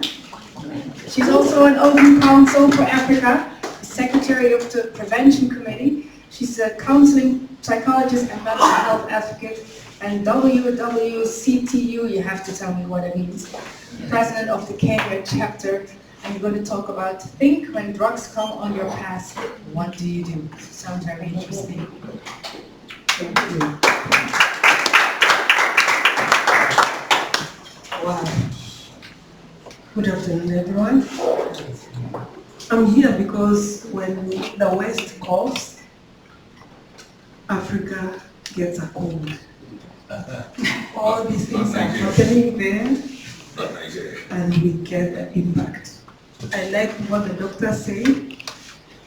She's also an Open Council for Africa, secretary of the Prevention Committee. She's a counseling psychologist and mental health advocate, and WWCTU, you have to tell me what it means, president of the Kenya chapter. And we're going to talk about think when drugs come on your path, what do you do? Sounds very interesting. Wow. Good afternoon, everyone. I'm here because when the West coughs, Africa gets a cold. All these things are happening there, and we get the impact. I like what the doctor said,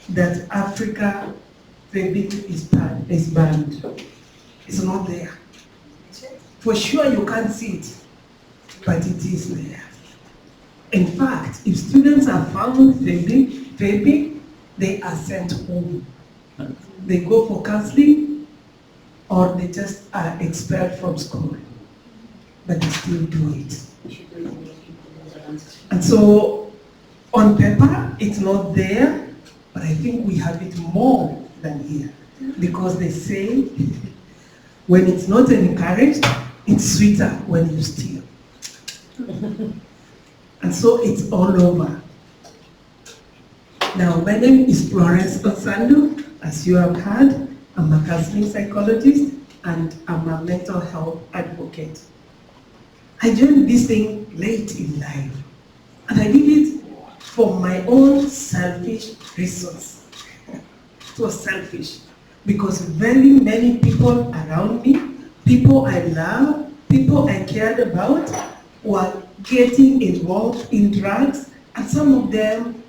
that Africa, vaping is banned. It's not there. For sure you can't see it, but it is there. In fact, if students are found vaping, they are sent home. They go for counseling, or they just are expelled from school, but they still do it. And so, on paper, it's not there, but I think we have it more than here, because they say, when it's not encouraged, it's sweeter when you steal. And so it's all over. Now, my name is Florence Onsando. As you have heard, I'm a counseling psychologist and I'm a mental health advocate. I joined this thing late in life, and I did it for my own selfish reasons. It was selfish because very many people around me, people I love, people I cared about, were getting involved in drugs, and some of them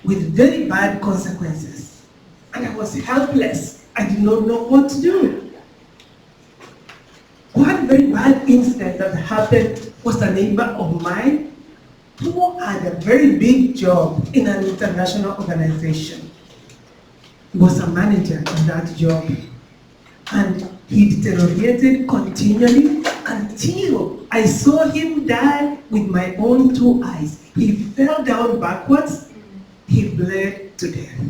with very bad consequences. And I was helpless. I did not know what to do. One very bad incident that happened was a neighbor of mine who had a very big job in an international organization. He was a manager in that job. And he deteriorated continually until I saw him die with my own 2 eyes. He fell down backwards, he bled to death.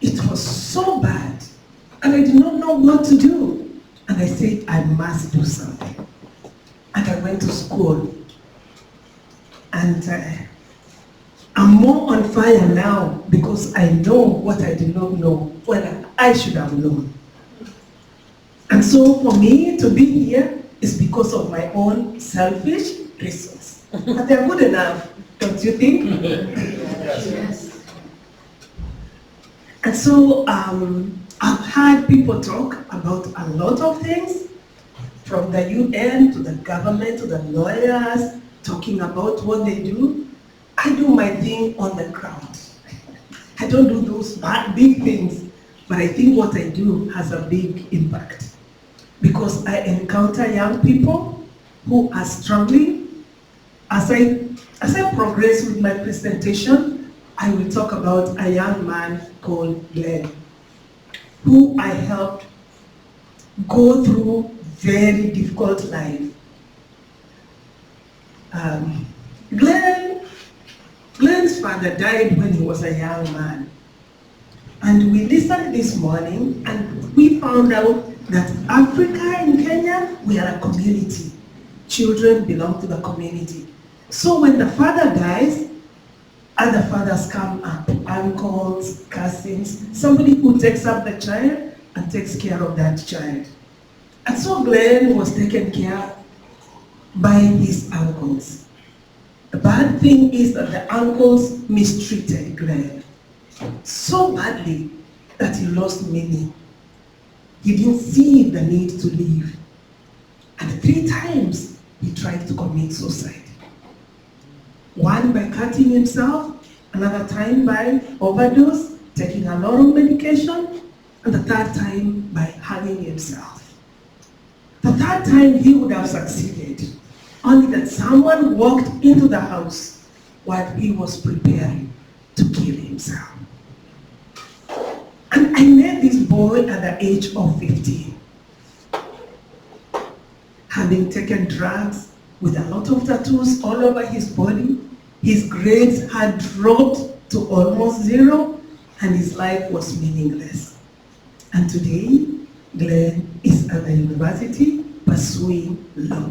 It was so bad, and I did not know what to do. And I said, I must do something. And I went to school. And I'm more on fire now because I know what I did not know when I should have known. And so for me to be here is because of my own selfish reasons. And they're good enough, don't you think? Yes. And so I've had people talk about a lot of things, from the UN to the government to the lawyers, talking about what they do. I do my thing on the ground. I don't do those big things, but I think what I do has a big impact. Because I encounter young people who are struggling. As I progress with my presentation, I will talk about a young man called Glenn, who I helped go through very difficult life. Glenn's father died when he was a young man. And we listened this morning and we found out that Africa in Kenya, we are a community. Children belong to the community. So when the father dies, other fathers come up, uncles, cousins, somebody who takes up the child and takes care of that child. And so Glenn was taken care of by his uncles. The bad thing is that the uncles mistreated Glenn so badly that he lost meaning. He didn't see the need to live. And 3 times he tried to commit suicide. One by cutting himself, another time by overdose, taking a lot of medication, and the 3rd time by hanging himself. The 3rd time he would have succeeded, only that someone walked into the house while he was preparing to kill himself. And I met this boy at the age of 15. Having taken drugs with a lot of tattoos all over his body, his grades had dropped to almost 0, and his life was meaningless. And today, Glenn is at the university pursuing law.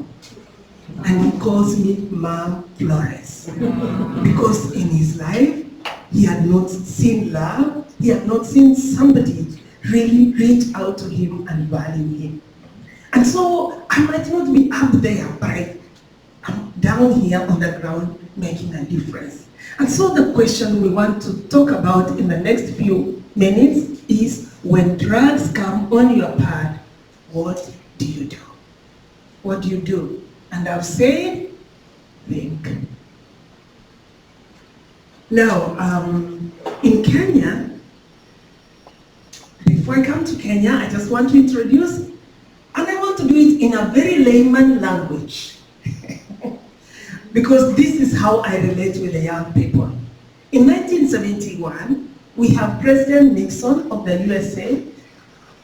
And he calls me Mom Florence. Because in his life, he had not seen love, he had not seen somebody really reach out to him and value him. And so I might not be up there, but I'm down here on the ground making a difference. And so the question we want to talk about in the next few minutes is, when drugs come on your path, what do you do? What do you do? And I've said, think. Now, in Kenya, before I come to Kenya, I just want to introduce, and I want to do it in a very layman language, because this is how I relate with the young people. In 1971, we have President Nixon of the USA.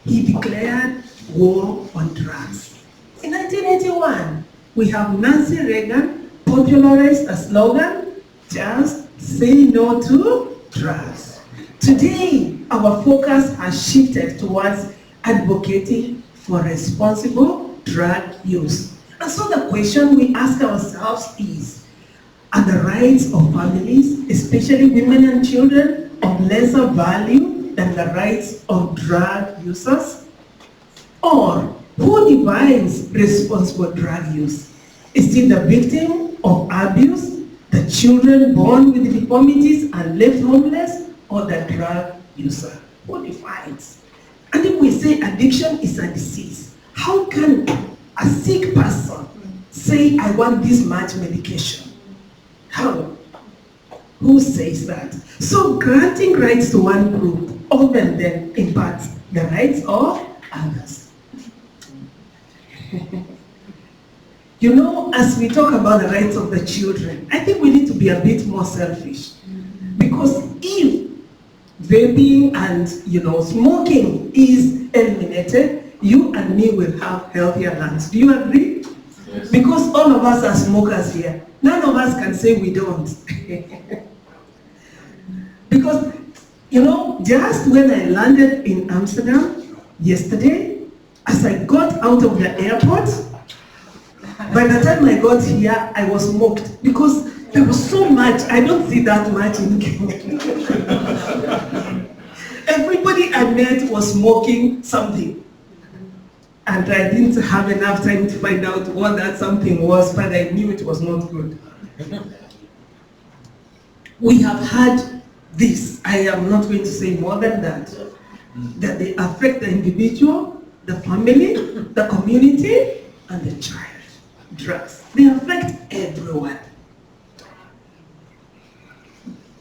He declared war on drugs. In 1981, we have Nancy Reagan popularized a slogan, just say no to drugs. Today, our focus has shifted towards advocating for responsible drug use. And so the question we ask ourselves is, are the rights of families, especially women and children, of lesser value than the rights of drug users? Or who defines responsible drug use? Is it the victim of abuse, the children born with deformities and left homeless, or the drug user? Who defines? And if we say addiction is a disease, how can a sick person say, I want this much medication? How? Who says that? So granting rights to one group often then impacts the rights of others. You know, as we talk about the rights of the children, I think we need to be a bit more selfish. Because if vaping and, smoking is eliminated, you and me will have healthier lungs. Do you agree? Yes. Because all of us are smokers here. None of us can say we don't. Because, just when I landed in Amsterdam yesterday, as I got out of the airport, by the time I got here, I was smoked because there was so much. I don't see that much in Kenya. Everybody I met was smoking something. And I didn't have enough time to find out what that something was, but I knew it was not good. We have had this, I am not going to say more than that they affect the individual, the family, the community, and the child. Drugs, they affect everyone.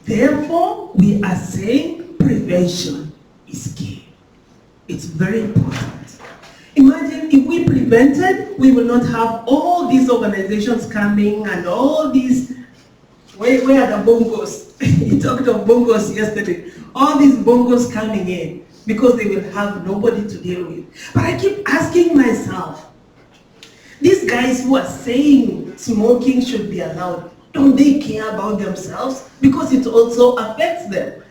Therefore, we are saying prevention is key. It's very important. Imagine if we prevented, we will not have all these organizations coming and all these, where are the bongos? You talked of bongos yesterday. All these bongos coming in because they will have nobody to deal with. But I keep asking myself, these guys who are saying smoking should be allowed, don't they care about themselves? Because it also affects them.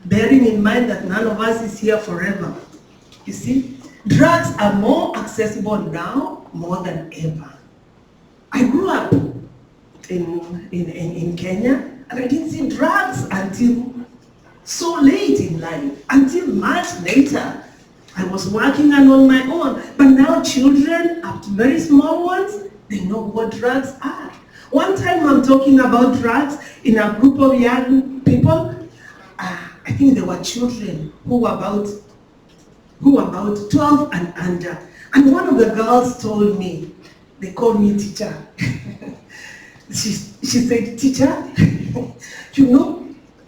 Bearing in mind that none of us is here forever. You see, drugs are more accessible now more than ever. I grew up in Kenya, and I didn't see drugs until so late in life, until much later. I was working and on my own, but now children, up to very small ones, they know what drugs are. One time I'm talking about drugs in a group of young people. I think there were children who were about 12 and under. And one of the girls told me, they called me teacher. She said, teacher,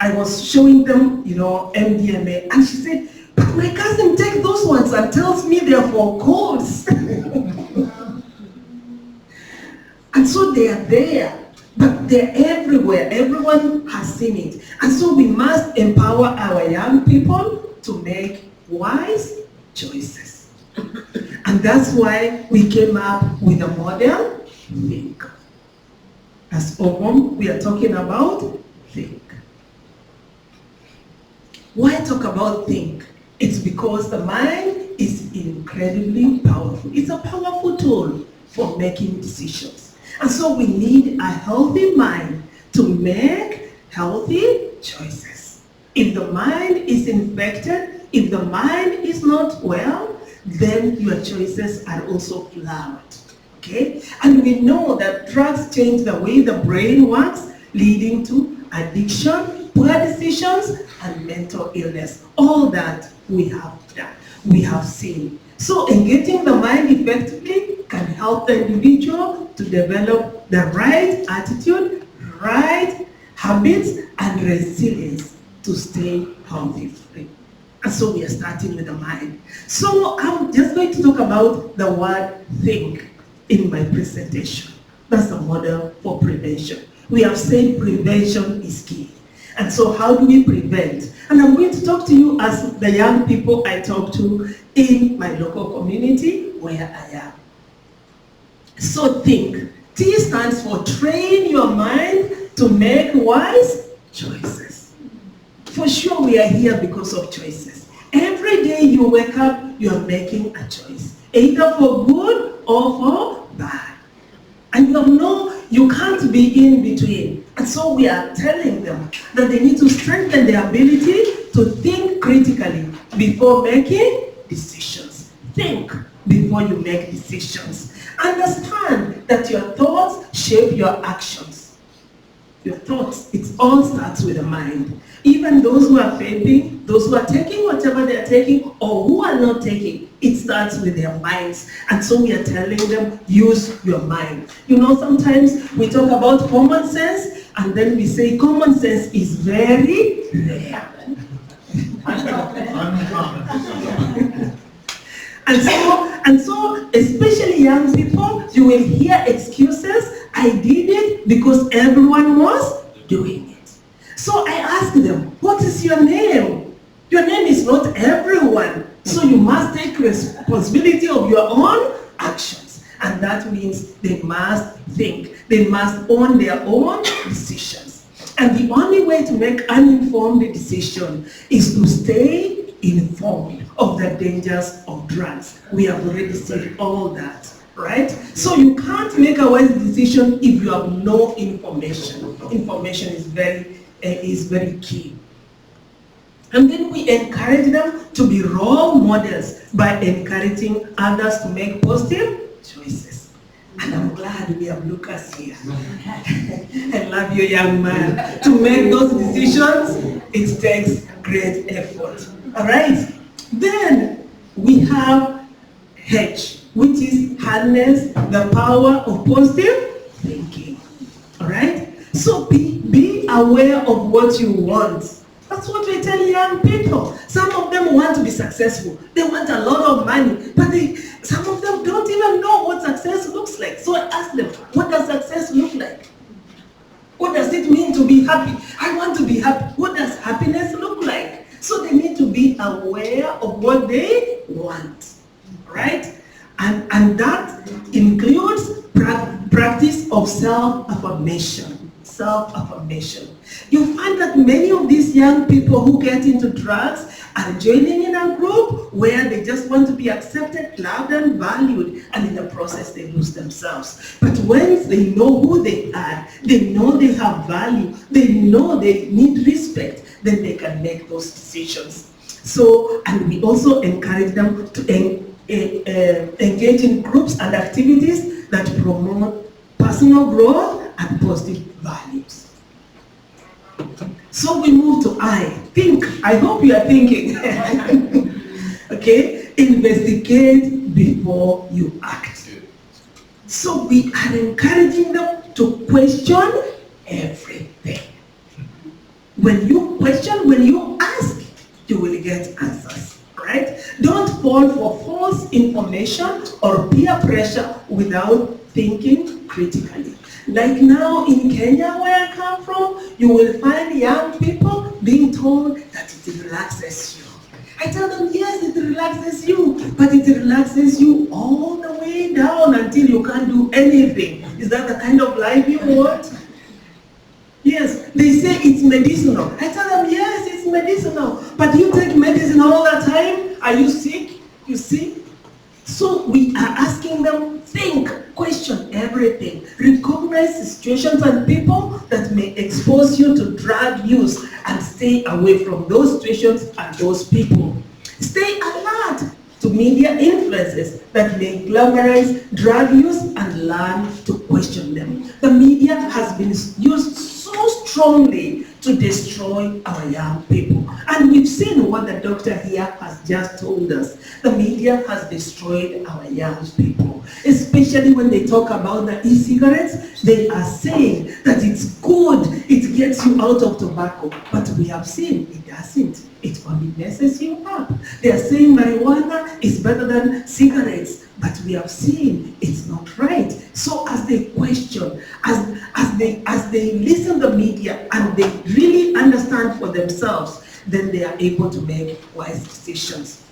I was showing them, MDMA, and she said, but my cousin takes those ones and tells me they're for colds. And so they are there, but they're everywhere. Everyone has seen it. And so we must empower our young people to make wise choices. And that's why we came up with a model, think. As OVM, we are talking about think. Why talk about think? It's because the mind is incredibly powerful. It's a powerful tool for making decisions. And so we need a healthy mind to make healthy choices. If the mind is infected, If the mind is not well, then your choices are also flawed. Okay? And we know that drugs change the way the brain works, leading to addiction, poor decisions, and mental illness. All that we have done, we have seen. So engaging the mind effectively can help the individual to develop the right attitude, right habits, and resilience to stay healthy free. And so we are starting with the mind. So I'm just going to talk about the word think in my presentation. That's a model for prevention. We have said prevention is key. And so how do we prevent? And I'm going to talk to you as the young people I talk to in my local community where I am. So think. T stands for train your mind to make wise choices. For sure we are here because of choices. Every day you wake up, you are making a choice, either for good or for bad. And you can't be in between. And so we are telling them that they need to strengthen their ability to think critically before making decisions. Think before you make decisions. Understand that your thoughts shape your actions. Your thoughts, it all starts with the mind. Even those who are vaping, those who are taking whatever they are taking, or who are not taking, it starts with their minds. And so we are telling them, use your mind. Sometimes we talk about common sense, and then we say common sense is very rare. And so, especially young people, you will hear excuses. I did it because everyone was doing it. So I ask them, what is your name? Your name is not everyone. So you must take responsibility of your own actions. And that means they must think. They must own their own decisions. And the only way to make an informed decision is to stay informed of the dangers of drugs. We have already said all that, right? So you can't make a wise decision if you have no information. Information is very key. And then we encourage them to be role models by encouraging others to make positive choices. And I'm glad we have Lucas here. I love you, young man. To make those decisions, it takes great effort. All right? Then we have H, which is harness the power of positive thinking. All right? So be aware of what you want. That's what we tell young people. Some of them want to be successful. They want a lot of money, but some of them don't even know what success looks like. So I ask them, what does success look like? What does it mean to be happy? I want to be happy. What does happiness look like? So they need to be aware of what they want, right? And that includes practice of self-affirmation. Self-affirmation. You find that many of these young people who get into drugs are joining in a group where they just want to be accepted, loved, and valued, and in the process they lose themselves. But once they know who they are, they know they have value, they know they need respect, then they can make those decisions. So, and we also encourage them to engage in groups and activities that promote personal growth and positive values. So we move to I. Think. I hope you are thinking. Okay? Investigate before you act. So we are encouraging them to question everything. When you question, when you ask, you will get answers. Right? Don't fall for false information or peer pressure without thinking critically. Like now in Kenya, where I come from, you will find young people being told that it relaxes you. I tell them, yes, it relaxes you, but it relaxes you all the way down until you can't do anything. Is that the kind of life you want? Yes, they say it's medicinal. I tell them, yes, it's medicinal. But you take medicine all the time? Are you sick? You see? So we are asking them, think, question everything. Recognize situations and people that may expose you to drug use and stay away from those situations and those people. Stay alert to media influences that may glamorize drug use and learn to question them. The media has been used so strongly to destroy our young people. And we've seen what the doctor here has just told us. The media has destroyed our young people, especially when they talk about the e-cigarettes. They are saying that it's good, it gets you out of tobacco, but we have seen it doesn't. It only messes you up. They are saying marijuana is better than cigarettes, but we have seen it's not right. So as they question, as they listen to the media and they really understand for themselves, then they are able to make wise decisions.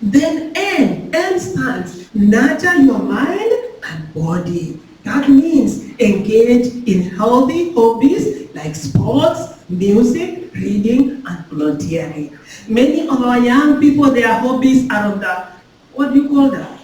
Then N stands nurture your mind and body. That means engage in healthy hobbies like sports, music, reading, and volunteering. Many of our young people, their hobbies are on the, what do you call that?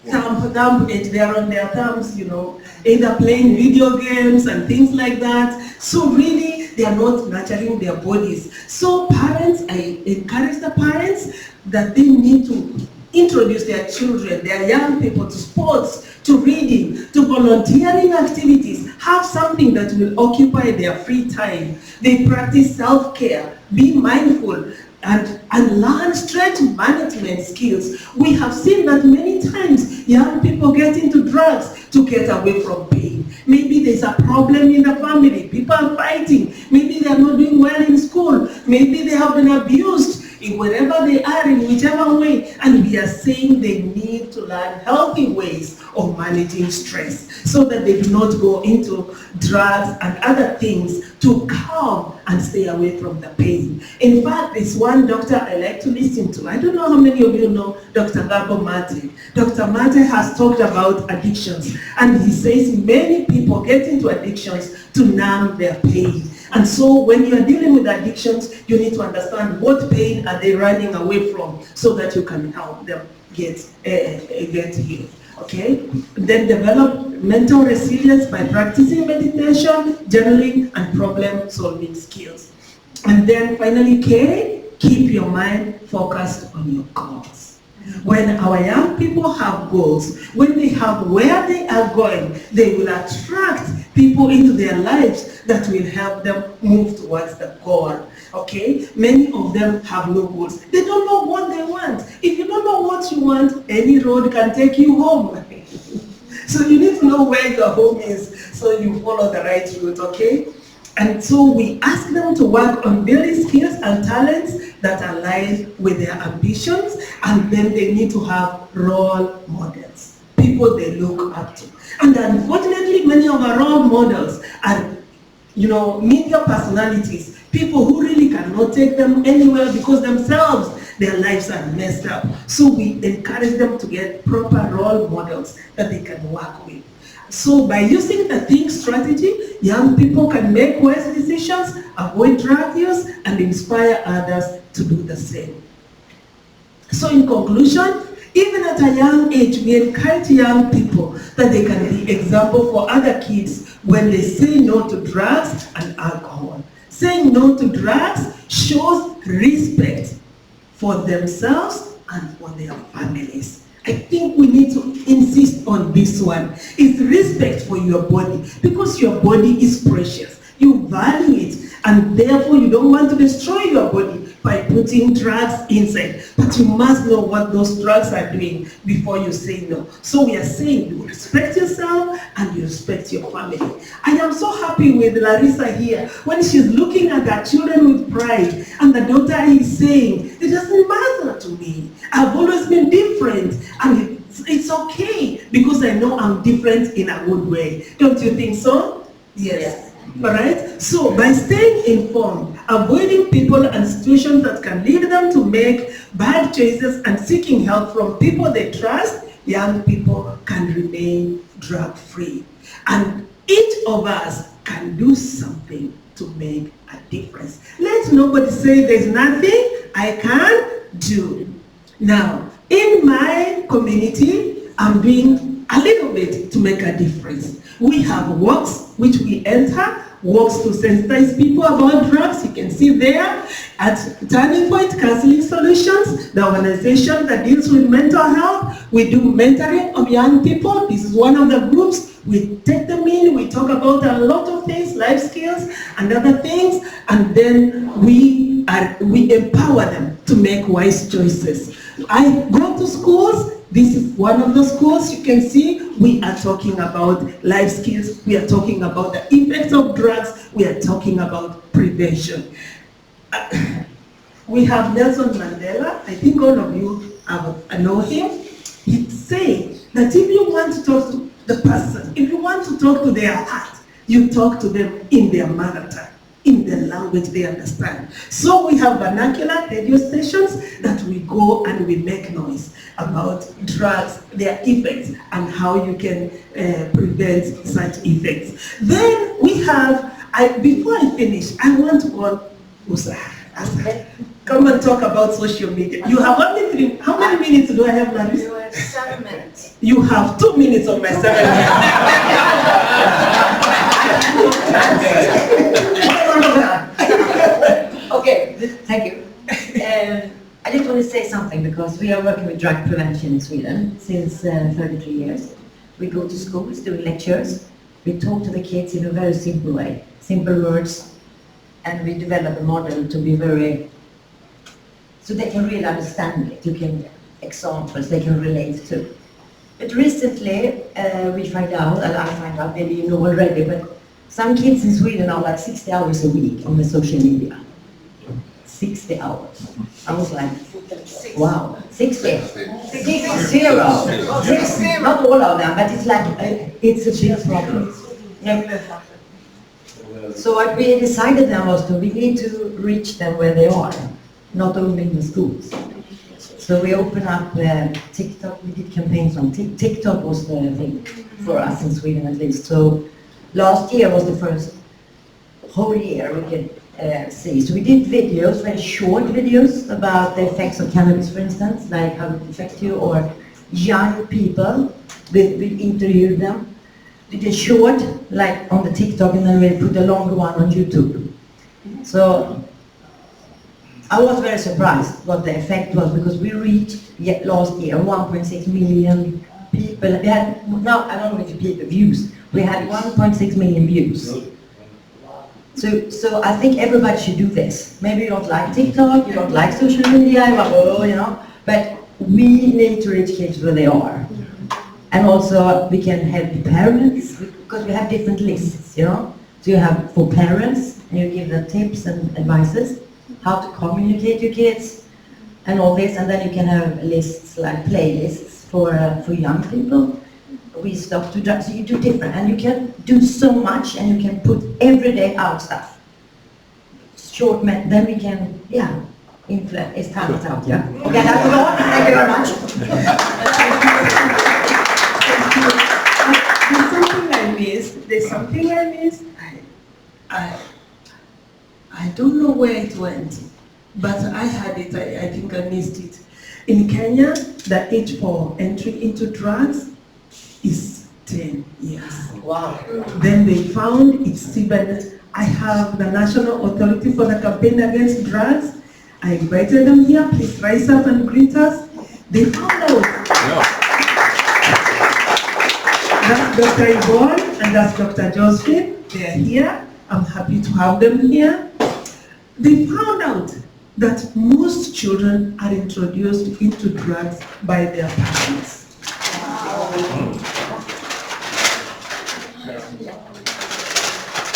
Thumb age, they are on their thumbs, you know, either playing video games and things like that. So really, they are not nurturing their bodies. So parents, I encourage the parents that they need to introduce their children, their young people to sports, to reading, to volunteering activities. Have something that will occupy their free time. They practice self-care, be mindful, and learn stress management skills. We have seen that many times young people get into drugs to get away from pain. Maybe there's a problem in the family, people are fighting, maybe they are not doing well in school, maybe they have been abused, wherever they are, in whichever way, and we are saying they need to learn healthy ways of managing stress so that they do not go into drugs and other things to calm and stay away from the pain. In fact, there's one doctor I like to listen to. I don't know how many of you know Dr. Gabo Mate. Dr. Mate has talked about addictions, and he says many people get into addictions to numb their pain. And so when you are dealing with addictions, you need to understand what pain are they running away from so that you can help them get healed. Okay? Then develop mental resilience by practicing meditation, journaling, and problem-solving skills. And then finally, K, keep your mind focused on your goals. When our young people have goals, when they have where they are going, they will attract people into their lives that will help them move towards the goal. Okay? Many of them have no goals. They don't know what they want. If you don't know what you want, any road can take you home. So you need to know where your home is so you follow the right route, okay? And so we ask them to work on building skills and talents that align with their ambitions, and then they need to have role models, people they look up to. And unfortunately, many of our role models are, media personalities, people who really cannot take them anywhere because themselves, their lives are messed up. So we encourage them to get proper role models that they can work with. So by using the think strategy, young people can make wise decisions, avoid drug use, and inspire others to do the same. So in conclusion, even at a young age, we encourage young people that they can be example for other kids when they say no to drugs and alcohol. Saying no to drugs shows respect for themselves and for their families. I think we need to insist on this one. It's respect for your body, because your body is precious. You value it, and therefore you don't want to destroy your body by putting drugs inside. But you must know what those drugs are doing before you say no. So we are saying you respect yourself and you respect your family. I am so happy with Larissa here when she's looking at her children with pride, and the daughter is saying, it doesn't matter to me. I've always been different, and it's okay because I know I'm different in a good way. Don't you think so? Yes. All right? So by staying informed, avoiding people and situations that can lead them to make bad choices, and seeking help from people they trust, young people can remain drug-free. And each of us can do something to make a difference. Let nobody say there's nothing I can do. Now, in my community, I'm doing a little bit to make a difference. We have walks which we enter works to sensitize people about drugs. You can see there at Turning Point Counseling Solutions, the organization that deals with mental health. We do mentoring of young people. This is one of the groups. We take them in, we talk about a lot of things, life skills and other things, and then we empower them to make wise choices. I go to schools. This is one of the schools. You can see we are talking about life skills. We are talking about the effects of drugs. We are talking about prevention. We have Nelson Mandela. I think all of you know him. He said that if you want to talk to the person, if you want to talk to their heart, you talk to them in their mother tongue, in the language they understand. So we have vernacular radio stations that we go and we make noise about drugs, their effects, and how you can prevent such effects. Then we have, before I finish, I want to call Musa. Come and talk about social media. You have only 3, how many minutes do I have, Laris? You have 7 minutes. You have 2 minutes of my 7 minutes. Okay, thank you. I just want to say something because we are working with drug prevention in Sweden since 33 years. We go to schools, do lectures, we talk to the kids in a very simple way, simple words, and we develop a model to be very, so they can really understand it. You can, examples they can relate to. But recently we find out, and I find out, maybe you know already, but some kids in Sweden are like 60 hours a week on the social media. 60 hours. I was like, wow, 60. 60. Not all of them, but it's like, it's a big problem. Yeah. So what we decided then was we need to reach them where they are, not only in the schools. So we opened up TikTok, we did campaigns on TikTok was the thing for us in Sweden at least. So last year was the first whole year we could see. So we did videos, very short videos about the effects of cannabis, for instance, like how it affects you, or young people, we interviewed them. We did short, like on the TikTok, and then we put a longer one on YouTube. So I was very surprised what the effect was, because we reached last year 1.6 million people. We had, now I don't know if people views, we had 1.6 million views. So I think everybody should do this. Maybe you don't like TikTok, you don't like social media, you know, but we need to reach kids where they are. And also we can help parents, because we have different lists, you know. So you have for parents, and you give them tips and advices, how to communicate your kids, and all this, and then you can have lists like playlists for young people. We stop to drugs, so you do different, and you can do so much, and you can put everyday out stuff. Short, then we can, yeah, influence, it's time out, yeah. Okay, that's all, thank you very much. There's something I missed. I don't know where it went, but I had it, I think I missed it. In Kenya, the age for entry into drugs is 10 years. Wow. Then they found it's 7. I have the National Authority for the Campaign Against Drugs. I invited them here, please rise up and greet us. They found out. That's Dr. Yvonne and that's Dr. Josephine. They are here. I'm happy to have them here. They found out that most children are introduced into drugs by their parents.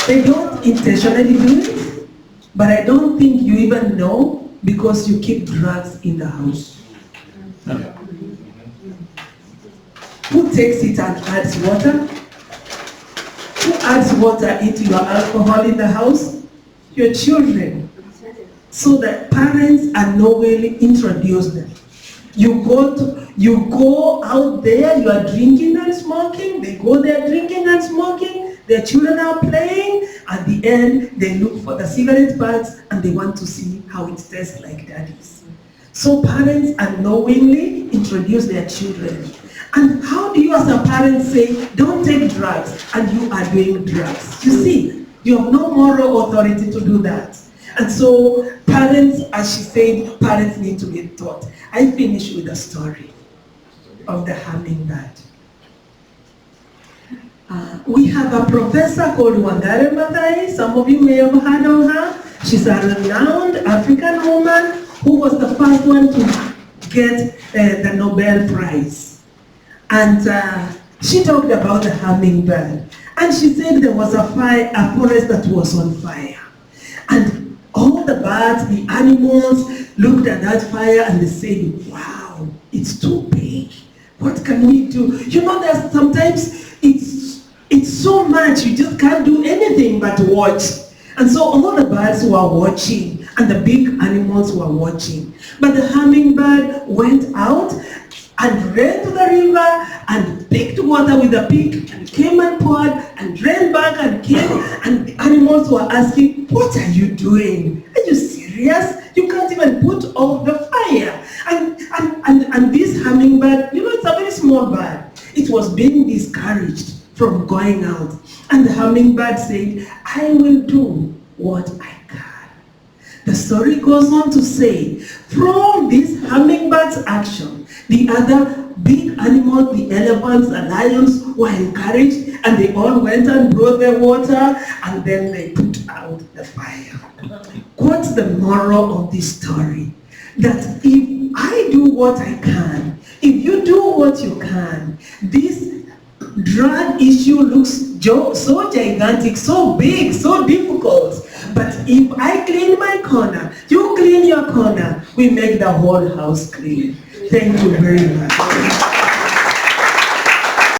They don't intentionally do it, but I don't think you even know because you keep drugs in the house. Who takes it and adds water? Who adds water into your alcohol in the house? Your children. So that parents unknowingly introduce them. You go out there, you are drinking and smoking, they go there drinking and smoking, their children are playing, at the end they look for the cigarette butts and they want to see how it tastes like daddy's. So parents unknowingly introduce their children. And how do you as a parent say, don't take drugs, and you are doing drugs? You see, You have no moral authority to do that. And so parents, as she said, parents need to be taught. I finish with a story of the hummingbird. We have a professor called Wangari Maathai. Some of you may have heard of her. She's a renowned African woman who was the first one to get the Nobel Prize. And she talked about the hummingbird. And she said there was a forest that was on fire. And all the birds, the animals looked at that fire and they said, wow, it's too big. What can we do? You know that sometimes it's so much, you just can't do anything but watch. And so all the birds were watching and the big animals were watching. But the hummingbird went out and ran to the river and picked water with a pick and came and poured and ran back and came, and the animals were asking, what are you doing? Are you serious? You can't even put out the fire. And this hummingbird, you know, it's a very small bird. It was being discouraged from going out. And the hummingbird said, I will do what I can. The story goes on to say, from this hummingbird's action, the other big animals, the elephants, the lions, were encouraged, and they all went and brought their water, and then they put out the fire. What's the moral of this story? That if I do what I can, if you do what you can, this drug issue looks so gigantic, so big, so difficult. But if I clean my corner, you clean your corner, we make the whole house clean. Thank you very much.